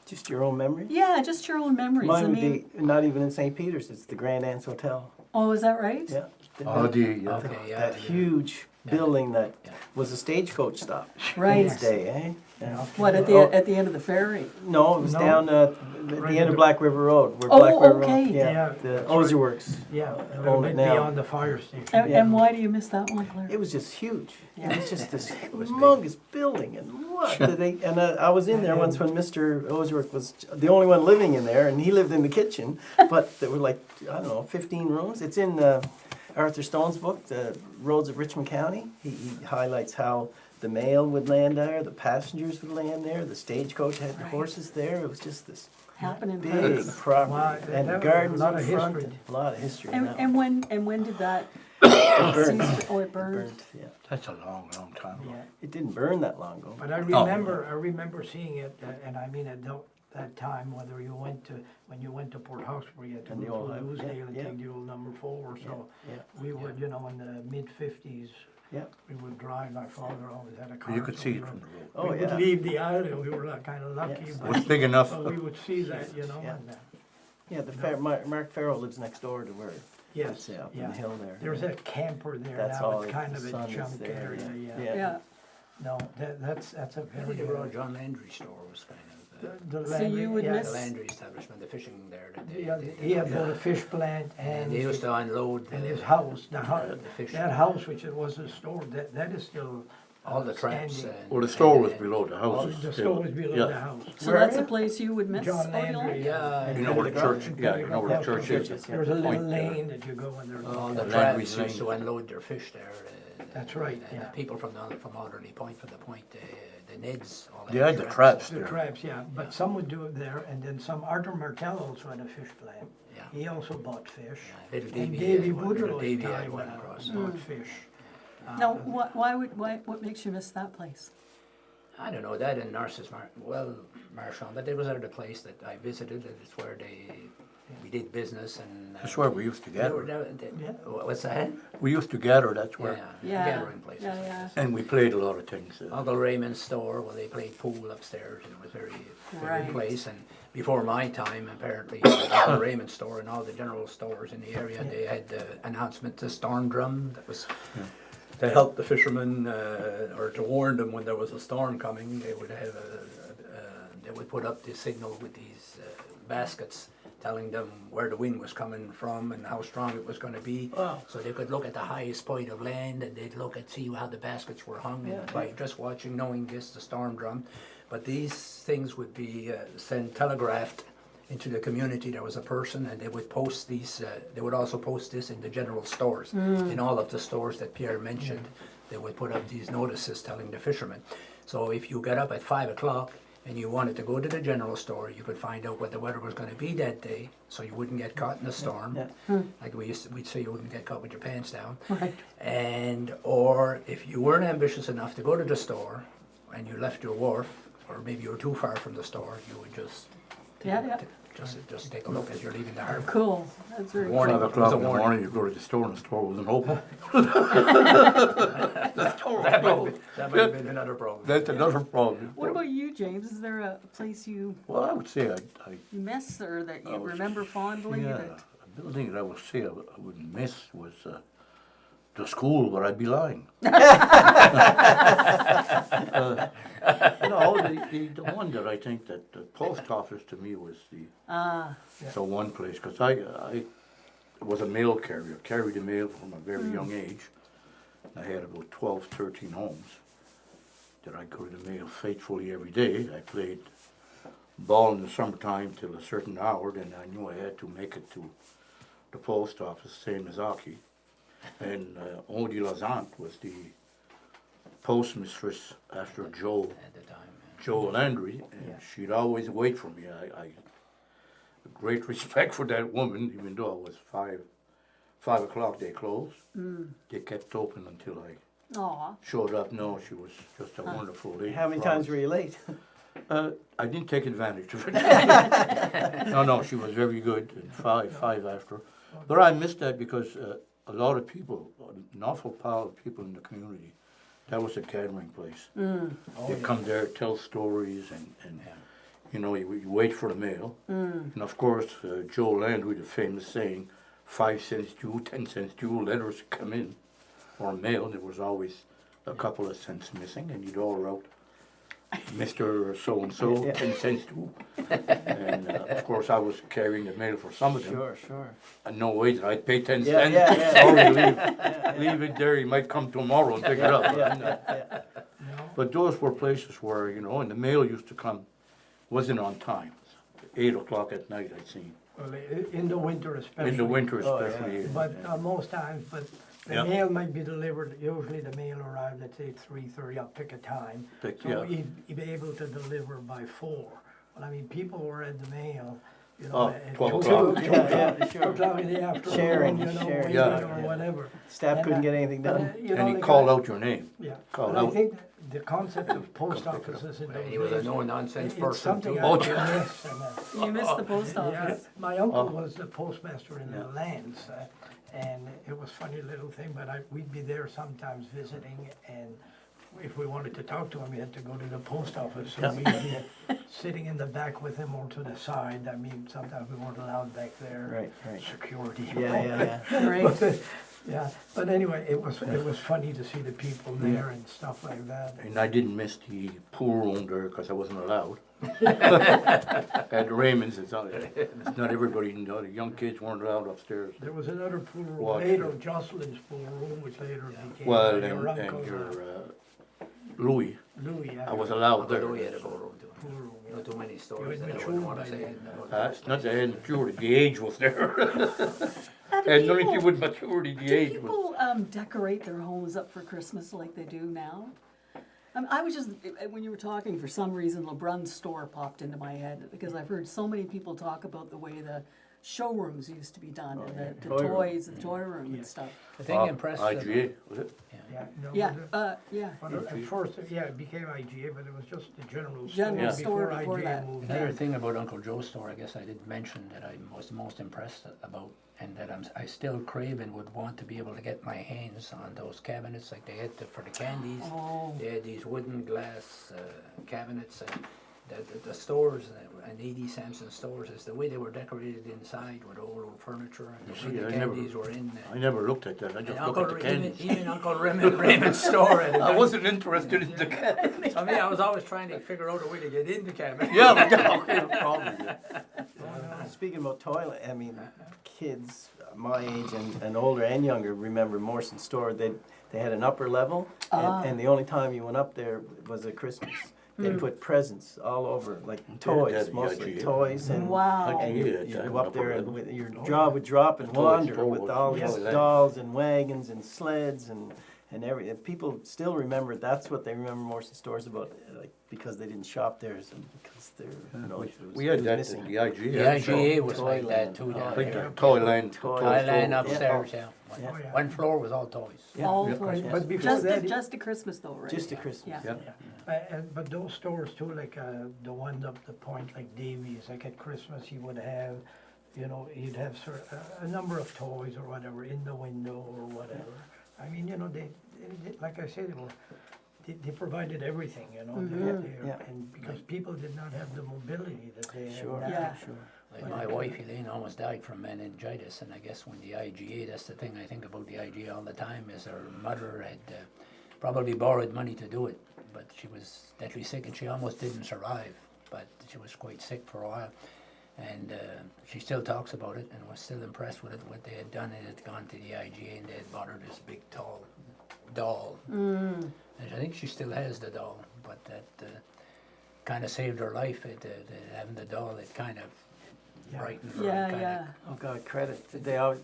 Just your own memory? yeah, just your own memories. Mine I would mean, be not even in St. Peter's, it's the Grand Anne's Hotel. oh, is that right? Yeah. yeah. Okay, yeah. That huge building that Yeah. was a stagecoach stop Right. in its day, eh? Yeah. What at the Oh. at the end of the ferry? No, it was No. down at Right the end at of the- Black River Road. Where Oh, Black River okay. Road, yeah, Yeah, the that's Ozer right. Works. Yeah, a own little it bit now. beyond the fire station. And, Yeah. and why do you miss that one, Claire? It was just huge. Yeah. It was just this was big. humongous building, and what did they? And I was in there once when Mr. Ozark was the only one living in there, and he lived in the kitchen. But there were like I don't know, 15 rooms. It's in Arthur Stone's book, The Roads of Richmond County. He highlights how the mail would land there, the passengers would land there, the stagecoach had the Right. horses there. It was just this Happening big place. property, Wow, and that was gardens a lot in of front. history. A lot of history. And, now. and when did that burned. cease? Oh, it It burned. burned, yeah. That's a long, long time ago. Yeah. It didn't burn that long ago. But I remember seeing it, and I mean, at that time, whether you went to, when you went to Port Houseburg, you had to And the go old through highway, Loosedale yeah, and yeah. take the old number 4, so Yeah, we would, in the mid-50s, yeah. we would drive, my father always had a car. You could so see we it would- from the road. Oh, We yeah. would leave the island, we were kind of lucky, Yes. It but was big enough. but we would see that, Yeah. and, Yeah, Mark Farrell lives next door to where yes, it's up in yeah. the hill there. There's a camper there That's now, all, it's kind the of a sun is junk there, area, yeah. yeah. Yeah. No, that's a I very think the Royal good. John Landry store was kind of The So Landry- you would yeah, the miss- Landry establishment, the fishing there. That they, Yeah, they- he had both a fish plant and they used to unload and his the, house, fish. that house, which it was a store, that is still all the traps. standing. Well, the store was and- below the house. The store was below the house. So Where that's are a you? place you would miss, John Odilon? Landry. Yeah, You know where the church, yeah, you know where the church is. Churches, yeah. There's a little Point there. lane that you go in there. all the Landry traps used to Lane. unload their fish there. That's right, And yeah. the people from Alderley Point, from the point, the Neds, all that. They had the traps The there. traps, yeah, but some would do it there, and then Arthur Martel also had a fish plant. Yeah. He also bought fish. Yeah, little And Davy Davy had one, little Boudreau Davy at had the one time across. bought fish. Now, what makes you miss that place? I don't know, that and Marchand, but there was another place that I visited, and it's where we did business and. That's where we used to gather. Yeah. What's that? We used to gather, that's Yeah, where. Yeah. gathering places. Yeah, yeah. And we played a lot of things. Uncle Raymond's store, well, they played pool upstairs, and it was very Right. place, and before my time, apparently, Uncle Raymond's store and all the general stores in the area, they had the announcement to storm drum, that was to help the fishermen, or to warn them when there was a storm coming. They would have they would put up the signal with these baskets, telling them where the wind was coming from and how strong it was going to be. Wow. So they could look at the highest point of land, and they'd look at see how the baskets were hung, and Yeah. by just watching, knowing this, the storm drum. But these things would be sent telegraphed into the community. There was a person, and they would post these. They would also post this in the general stores, in all of the stores that Pierre mentioned. They would put up these notices telling the fishermen. So if you got up at 5 o'clock and you wanted to go to the general store, you could find out what the weather was going to be that day, so you wouldn't get caught in a storm. Yeah. Like we'd say, you wouldn't get caught with your pants down. Right. And or if you weren't ambitious enough to go to the store, and you left your wharf, or maybe you were too far from the store, you would just just take a look as you're leaving the harbor. Cool. That's very Warning. Five It was o'clock a in the warning. morning, you go to the store and the store wasn't open. That might have been another problem. That's another problem. What about you, James? Is there a place you Well, I would say miss or that you I was- remember fondly? yeah, That, a building that I would say I would miss was the school where I'd be lying. No, the one that I think that the post office to me was the one place, because I was a mail carrier, carried the mail from a very young age. I had about 12, 13 homes that I carried the mail faithfully every day. I played ball in the summertime till a certain hour, then I knew I had to make it to the post office, same as hockey. And Odilon's aunt was the postmistress after Joe At the time. Landry, and she'd always wait for me. I great respect for that woman, even though it was 5 o'clock they closed. They kept open until I aw, showed up. No, she was just a wonderful lady. How many times were you late? I didn't take advantage of it. No, she was very good, and five after. But I missed that because a lot of people, an awful pile of people in the community, That was a catering place. Oh, You yeah. come there, tell stories, and you know, you wait for the mail. And of course, Joe Landry, the famous saying, 5 cents due, 10 cents due, letters come in, or mail. There was always a couple of cents missing, and you'd order out Mr. So-and-so, Yeah. 10 cents due. And of course, I was carrying the mail for some of them. Sure. And no way that I'd pay 10 Yeah, cents. yeah. Sorry, leave it there. He might come tomorrow and pick it up. Yeah. But those were places where, you know, and the mail used to come, wasn't on time. 8 o'clock at night, I'd seen. Well, in the winter especially. In the winter Oh, yeah. especially. But most times, but the Yeah. mail might be delivered, usually the mail arrived, let's say 3:30, I'll pick a time. Pick- So yeah. he'd be able to deliver by 4. Well, I mean, people were at the mail, you know, Oh, at 12 2 o'clock. Yeah, sure. o'clock in the afternoon, Sharing, you know, sharing. waiting Yeah. or whatever. Staff And, couldn't get anything but, done. you know, And he the called guy- out your name. Yeah, Called but I out. think the concept of post offices in those He was a days, no-nonsense it's person something too. I Oh, miss. yeah. You missed the post Yeah, office. my uncle Oh. was the postmaster in the lands, and it was funny little thing, but we'd be there sometimes visiting, and if we wanted to talk to him, we had to go to the post office, so we'd be sitting in the back with him or to the side. I mean, sometimes we weren't allowed back there. Right. Security. Yeah. Right. Yeah, but anyway, it was funny to see the people there and stuff like that. And I didn't miss the pool room there because I wasn't allowed. At Raymond's, it's not everybody, you know, the young kids weren't allowed upstairs. There was another pool room Watch later, it. Jocelyn's pool room, which later became Well, your and uncle, your Louis, Louis. I was allowed Although there. we had a ballroom too. Pool room, yeah. Not too many stories You that had I wouldn't matured wanna by say. then. It's not the end maturity, the age was there. Now, do And nothing to do people- with maturity, the Do age was. people decorate their homes up for Christmas like they do now? I was just, when you were talking, for some reason, LeBrun's store popped into my head, because I've heard so many people talk about the way the showrooms used to be done, and the Toy room. toys, the toy room and stuff. The thing impressed them. IGA, was it? Yeah, no, Yeah, but, yeah. but at first, yeah, it became IGA, but it was just the general General store store before before IGA that. moved Another in. thing about Uncle Joe's store, I guess I didn't mention that I was most impressed about, and that I still crave and would want to be able to get my hands on those cabinets like they had for the candies. Oh. They had these wooden glass cabinets, and the stores, and E.D. Samson stores, is the way they were decorated inside with old furniture, and the way see, the I never- candies were in. I never looked at that, I And just Uncle, looked at the candies. even Uncle Raymond's store had a I wasn't interested in the candies. I mean, I was always trying to figure out a way to get in the cabinet. Okay, probably. Speaking about toilet, I mean, kids my age and older and younger remember Morrison's store. They had an upper level, and the only time you went up there was at Christmas. They put presents all over, like toys, that's mostly IGA. toys, and Wow. and Yeah, you that go was up there upper and level. with, your jaw would drop and Toy wander store with was all these Toyland. dolls and wagons and sleds and everything. People still remember. That's what they remember Morrison stores about, like because they didn't shop there, so because they're We had that missing. at the IGA. The IGA was like that Toyland. too Oh, down I think there. the Toyland. Thailand store. upstairs, yeah. Yeah. Oh, yeah. One floor was all toys. All Yeah. toys. But before Just that, just at Christmas though, right? Just at Christmas. Yeah. Yeah. But those stores too, like the ones up the point, like Davies, like at Christmas, he would have, you know, he'd have a number of toys or whatever in the window or whatever. I mean, you know, they like I said, they provided everything, you know, Yeah. and because people did not have the mobility that they have Sure, now. Yeah. sure. Like my wife, Elaine, almost died from meningitis, and I guess when the IGA, that's the thing I think about the IGA all the time, is her mother had probably borrowed money to do it, but she was deathly sick and she almost didn't survive, but she was quite sick for a while. And she still talks about it and was still impressed with it, what they had done. It had gone to the IGA and they had bought her this big tall doll. And I think she still has the doll, but that kind of saved her life. Having the doll, it kind of brightened her. Yeah, kinda, yeah. Oh God, credit. They always,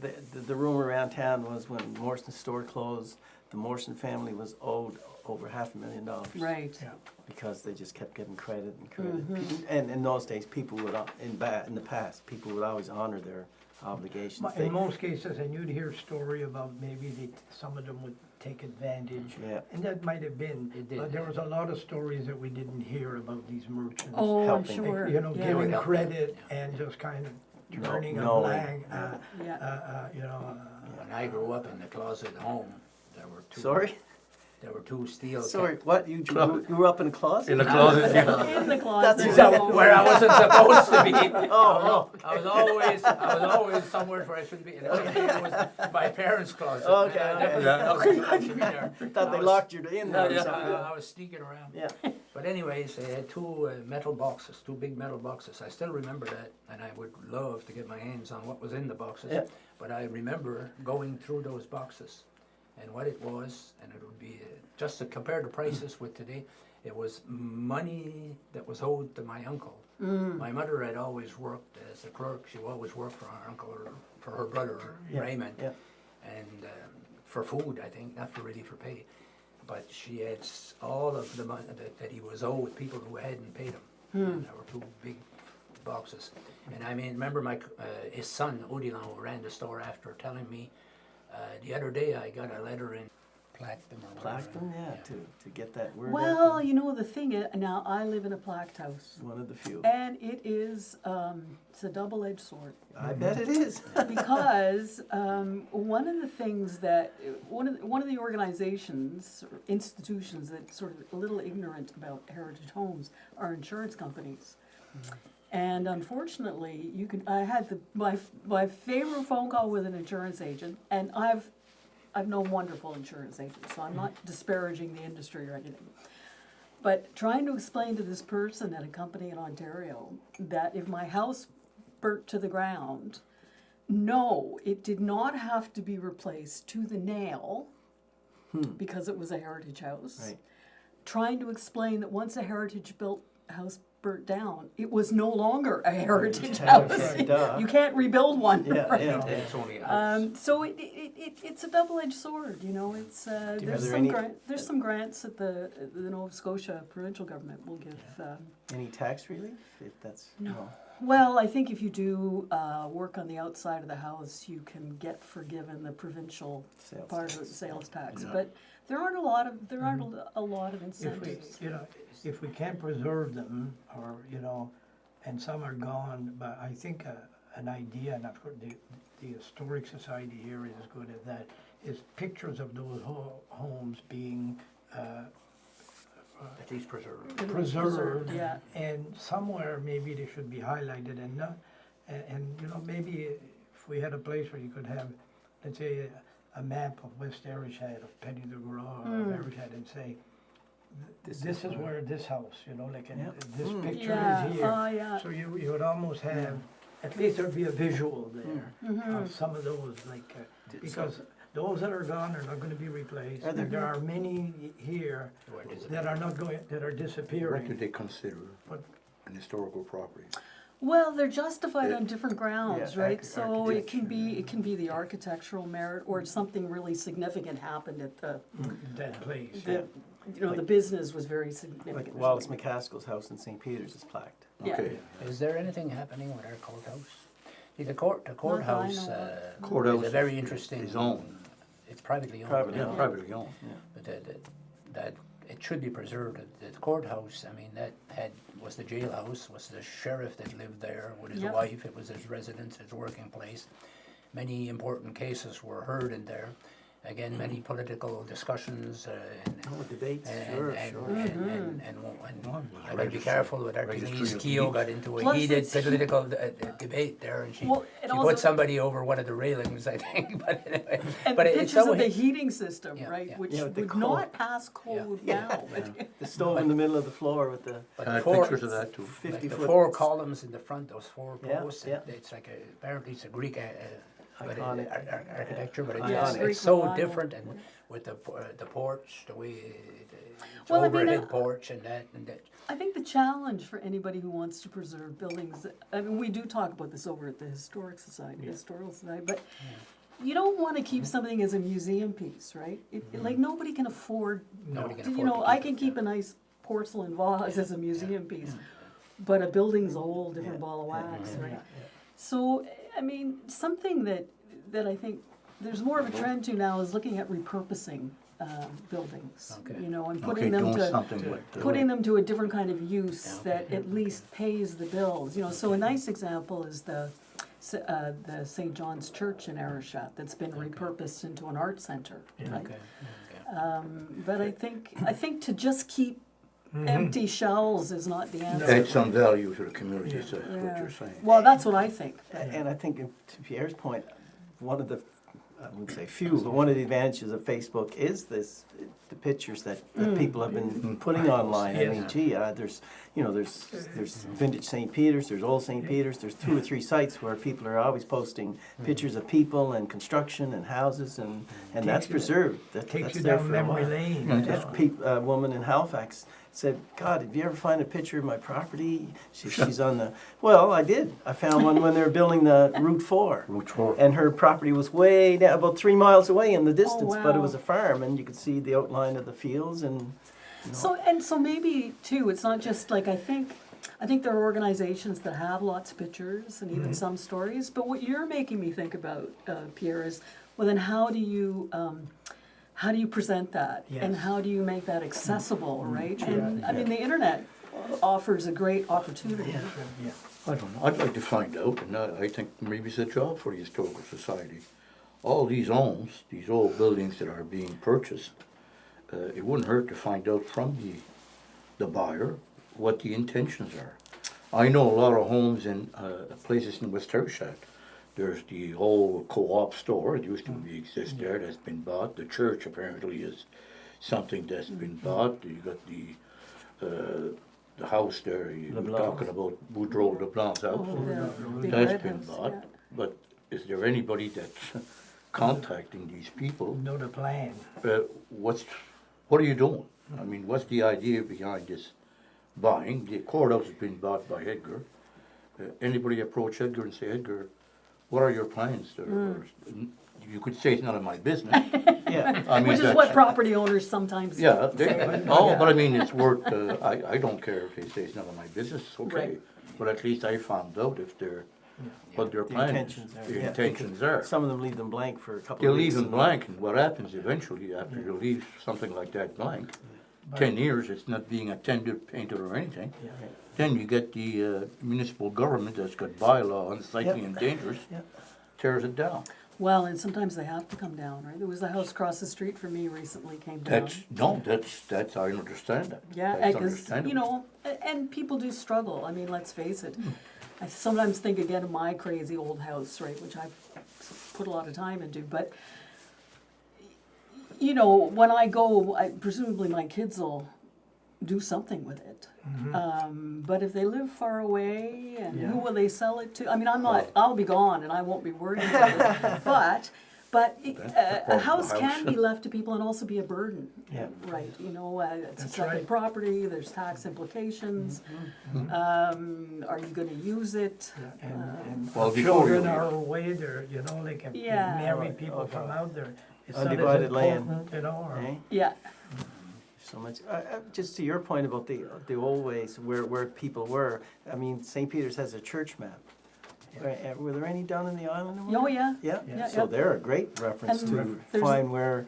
the rumor around town was when Morrison's store closed, the Morrison family was owed over $500,000. Right. Yeah. Because they just kept getting credit and credit. And in those days, people would, in the past, people would always honor their obligations. In most cases, and you'd hear a story about maybe some of them would take advantage. Yeah. And that might have been, It did. but there was a lot of stories that we didn't hear about these merchants. Oh, I'm helping. sure. You know, Yeah. giving Yeah. credit and just kind of turning a knowing. blind, Yeah. you know. When I grew up in the closet home, there were two. Sorry? There were two steel. Sorry, what, you grew up in a closet? In the closet, yeah. In the closet. That's Where I wasn't supposed to be. Oh, I was always somewhere where I shouldn't be. And it was my parents' closet. Okay, And I okay. definitely wasn't to be there. thought they locked you in there or Yeah, something. I was sneaking around. Yeah. But anyways, they had two metal boxes, two big metal boxes. I still remember that, and I would love to get my hands on what was in the boxes. Yeah. But I remember going through those boxes and what it was, and it would be, just to compare the prices with today, it was money that was owed to my uncle. My mother had always worked as a clerk. She always worked for her uncle or for her brother, Yeah, Raymond, yeah. and for food, I think, not for really for pay. But she had all of the money that he was owed, people who hadn't paid him. And there were two big boxes. And I mean, remember his son, Odilon, who ran the store after, telling me, the other day I got a letter in Plackton or whatever. Plackton, yeah, to get that word out Well, there. you know, the thing is, now I live in a plaqued house, One of the few. and it is, it's a double-edged sword. I bet it is. Because one of the things that one of the organizations or institutions that's sort of a little ignorant about heritage homes are insurance companies. And unfortunately, I had my favorite phone call with an insurance agent, and I've known wonderful insurance agents, so I'm not disparaging the industry or anything. But trying to explain to this person at a company in Ontario that if my house burnt to the ground, no, it did not have to be replaced to the nail because it was a heritage house. Right. Trying to explain that once a heritage built house burnt down, it was no longer a heritage house. Okay, duh. You can't rebuild one, Yeah, right? yeah. It's only a house. So it's a double-edged sword, you know. It's there's there some any- there's some grants that the Nova Scotia provincial government will give. Any tax relief, if that's, no. Well, I think if you do work on the outside of the house, you can get forgiven the provincial Sales part tax. of the sales tax. Yeah. But there aren't a lot of a lot of If we, incentives. you know, if we can't preserve them, or, you know, and some are gone, but I think an idea, and I've heard the Historic Society here is good at that, is pictures of those homes being At least preserved. preserved. Yeah. And somewhere maybe they should be highlighted and not, and you know, maybe if we had a place where you could have, let's say, a map of West Ayrshire, of Petty de Gras, or of Ayrshire, and say, this is where this house, you know, like, and Yep. this picture Yeah. is here. Oh, yeah. So you would almost have, at least there'd be a visual there Mm-hmm. of some of those, like, because those that are gone are not gonna be replaced. Are there- And there are many here that are not going, that are What do disappearing. they consider But an historical property? Well, they're justified Yeah. on different grounds, Yeah, right? So it can architecture. be the architectural merit, or something really significant happened at that place. the you know, the business was very significant. Like Wallace McCaskill's house in St. Peter's is plaqued. Yeah. Okay. Is there anything happening with our courthouse? See, the courthouse know Courthouse is a very interesting. is owned. It's privately owned. Privately Yeah, owned. privately owned. But that it should be preserved. The courthouse, I mean, was the jailhouse, was the sheriff that lived there with his Yep. wife. It was his residence, his working place. Many important cases were heard in there. Again, many political discussions Oh, debates, and sure, and, sure. and I gotta be Registry- careful with registry Hercules of Keogh deeds. got into a Plus heated it's- political debate there, and she Well, and she also- put somebody over one of the railings, I think. But anyway, And but the it's pictures so of the hit- heating system, Yeah, right, yeah. which Yeah, with the would coal. not pass code now. The stove in the middle of the floor with the but I the had four, pictures of that too. like 50-foot. the four columns in the front, those four Yeah, posts. yeah. It's like apparently it's a Greek Iconic. architecture, but Yeah, it's Greek so revival. different, and with the porch, the way it's Well, I mean, overhead porch and that. I think the challenge for anybody who wants to preserve buildings, I mean, we do talk about this over at the Historical Society, but you don't want to keep something as a museum piece, right? Like, nobody can afford, Nobody can you afford know, to I keep can it, keep a nice porcelain vase as a museum piece, but a building's a whole different Yeah. ball of wax, Yeah, right? yeah. So, I mean, something that I think there's more of a trend to now is looking at repurposing buildings, Okay. you know, and Okay, putting them doing to something with the. putting them to a different kind of use Yeah, that okay. at least pays the bills. You know, so a nice example is the St. John's Church in Ayrshire that's been repurposed into an art center. Right? Okay. But I think to just keep empty shells is not the answer. Add some value to the community, is what Yeah. you're saying. Well, that's what I think. And I think, to Pierre's point, one of the, I wouldn't say few, but one of the advantages of Facebook is the pictures that people have been putting online. I mean, gee, there's vintage St. Peter's, there's old St. Peter's, there's 2 or 3 sites where people are always posting pictures of people and construction and houses, and that's preserved. Takes That's you there down for a memory while. lane. A woman in Halifax said, God, did you ever find a picture of my property? She's on the, well, I did. I found one when they were building the Route 4. Route 4. And her property was way down, about 3 miles away in the distance, but it wow. was a farm, and you could see the outline of the fields, and So maybe too, it's not just like I think there are organizations that have lots of pictures and even some stories. But what you're making me think about, Pierre, is well, then how do you present that, and Yes. how do you make that accessible, right? And I mean, the internet offers a great opportunity. Yeah. I don't know, I'd like to find out, and I think maybe it's a job for the Historical Society. All these homes, these old buildings that are being purchased, it wouldn't hurt to find out from the buyer what the intentions are. I know a lot of homes in places in West Tertiat. There's the old co-op store, it used to exist there, that's been bought. The church apparently is something that's been bought. You got the house there, you're LeBlanc. talking about Boudreau LeBlanc's house. Oh, yeah. Big That's red been house, bought, yeah. but is there anybody that's contacting these people? Know the plan. What are you doing? I mean, what's the idea behind this buying? The courthouse has been bought by Edgar. Anybody approach Edgar and say, Edgar, what are your plans? Or you could say it's none of my business. yeah. I mean, Which is that's- what property owners sometimes Yeah, say. but I mean, it's worth, I don't care if they say it's none of my business, okay. Right. But at least I found out if they're, what their The plan is. intentions are. Their Yeah, intentions are. Some of them leave them blank for a couple They'll of weeks. leave them blank, and what happens eventually after you leave something like that blank, 10 years, it's not being attended, painted or anything. Yeah. Then you get the municipal government that's got bylaw unsightly Yep. and dangerous, Yeah. tears it down. Well, and sometimes they have to come down, right? There was a house across the street from me recently came down. That's, I understand that. Yeah, That's because, understandable. you know, and people do struggle. I mean, let's face it. I sometimes think again of my crazy old house, right, which I've put a lot of time into. But, you know, when I go, presumably my kids will do something with it. But if they live far away, and who will they sell it to? I mean, I'll be gone and I won't be worried about it. But a house can be left to people and also be a burden. Yeah. Right, you know, it's a That's second right. property, there's tax implications. Are you gonna use it? And Well, our before children you- are away there, you know, they can Yeah. marry people from out there. It's not as Undivided land. important, you know, or. Eh? Yeah, So much. Just to your point about the old ways where people were. I mean, St. Peter's has a church map. Were there any down in the island? oh, yeah. Yeah. Yeah, So yeah. they're a great reference And to there's- find where,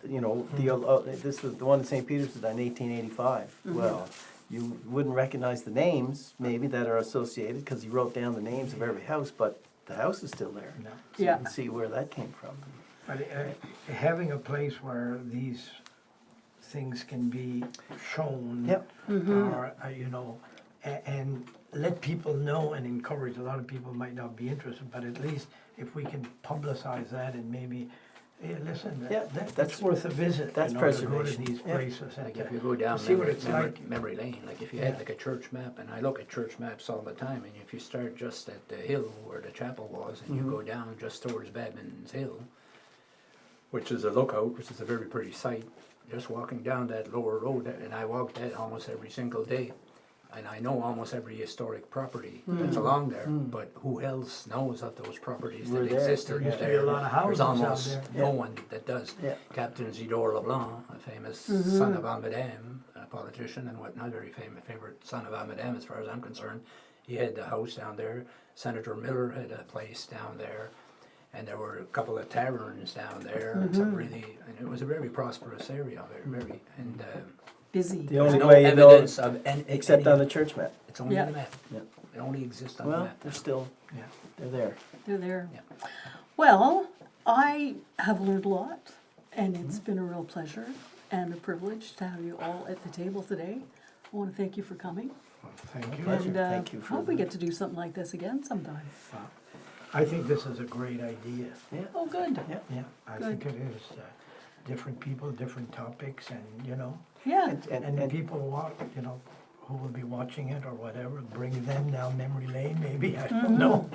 you know, this was the one in St. Peter's was done in 1885. Well, you wouldn't recognize the names maybe that are associated because he wrote down the names of every house, but the house is still there. No. So Yeah. you can see where that came from. But having a place where these things can be shown, Yep. or you know, and let people know and encourage. A lot of people might not be interested, but at least if we can publicize that and maybe, hey, listen, Yeah, that's that's- worth a visit. that's you know, to go to preservation. these Yeah. places and Like if you go down see what memory, it's memory, like. memory lane, like if you had like a church map, and I look at church maps all the time, and if you start just at the hill where the chapel was, and you go down just towards Badman's Hill, which is a lookout, which is a very pretty sight, just walking down that lower road, and I walk that almost every single day. And I know almost every historic property that's along there, but who else knows of those properties We're that there. exist? There used to be a lot of houses There's out almost there. no Yeah. one that does. Yeah. Captain Isidore Leblanc, a famous son of Almadame, a politician and whatnot, very favorite son of Almadame as far as I'm concerned. He had the house down there. Senator Miller had a place down there. And there were a couple of taverns down there, and some really, and it was a very prosperous area, very, and Busy. The there's only no way you know, evidence of except any, on the church map. it's only Yeah. on the map. Yeah. It only exists on the Well, map. they're still, Yeah. they're there. They're there. Yeah. Well, I have learned a lot. And it's been a real pleasure and a privilege to have you all at the table today. I want to thank you for coming. Thank you. Pleasure. And Thank you for hope we the- get to do something like this again sometime. I think this is a great idea. Yeah, Oh, good. yeah. Yeah, I Good. think it is. Different people, different topics, and Yeah. and the people who will be watching it or whatever, bring them down memory lane. Maybe I don't know.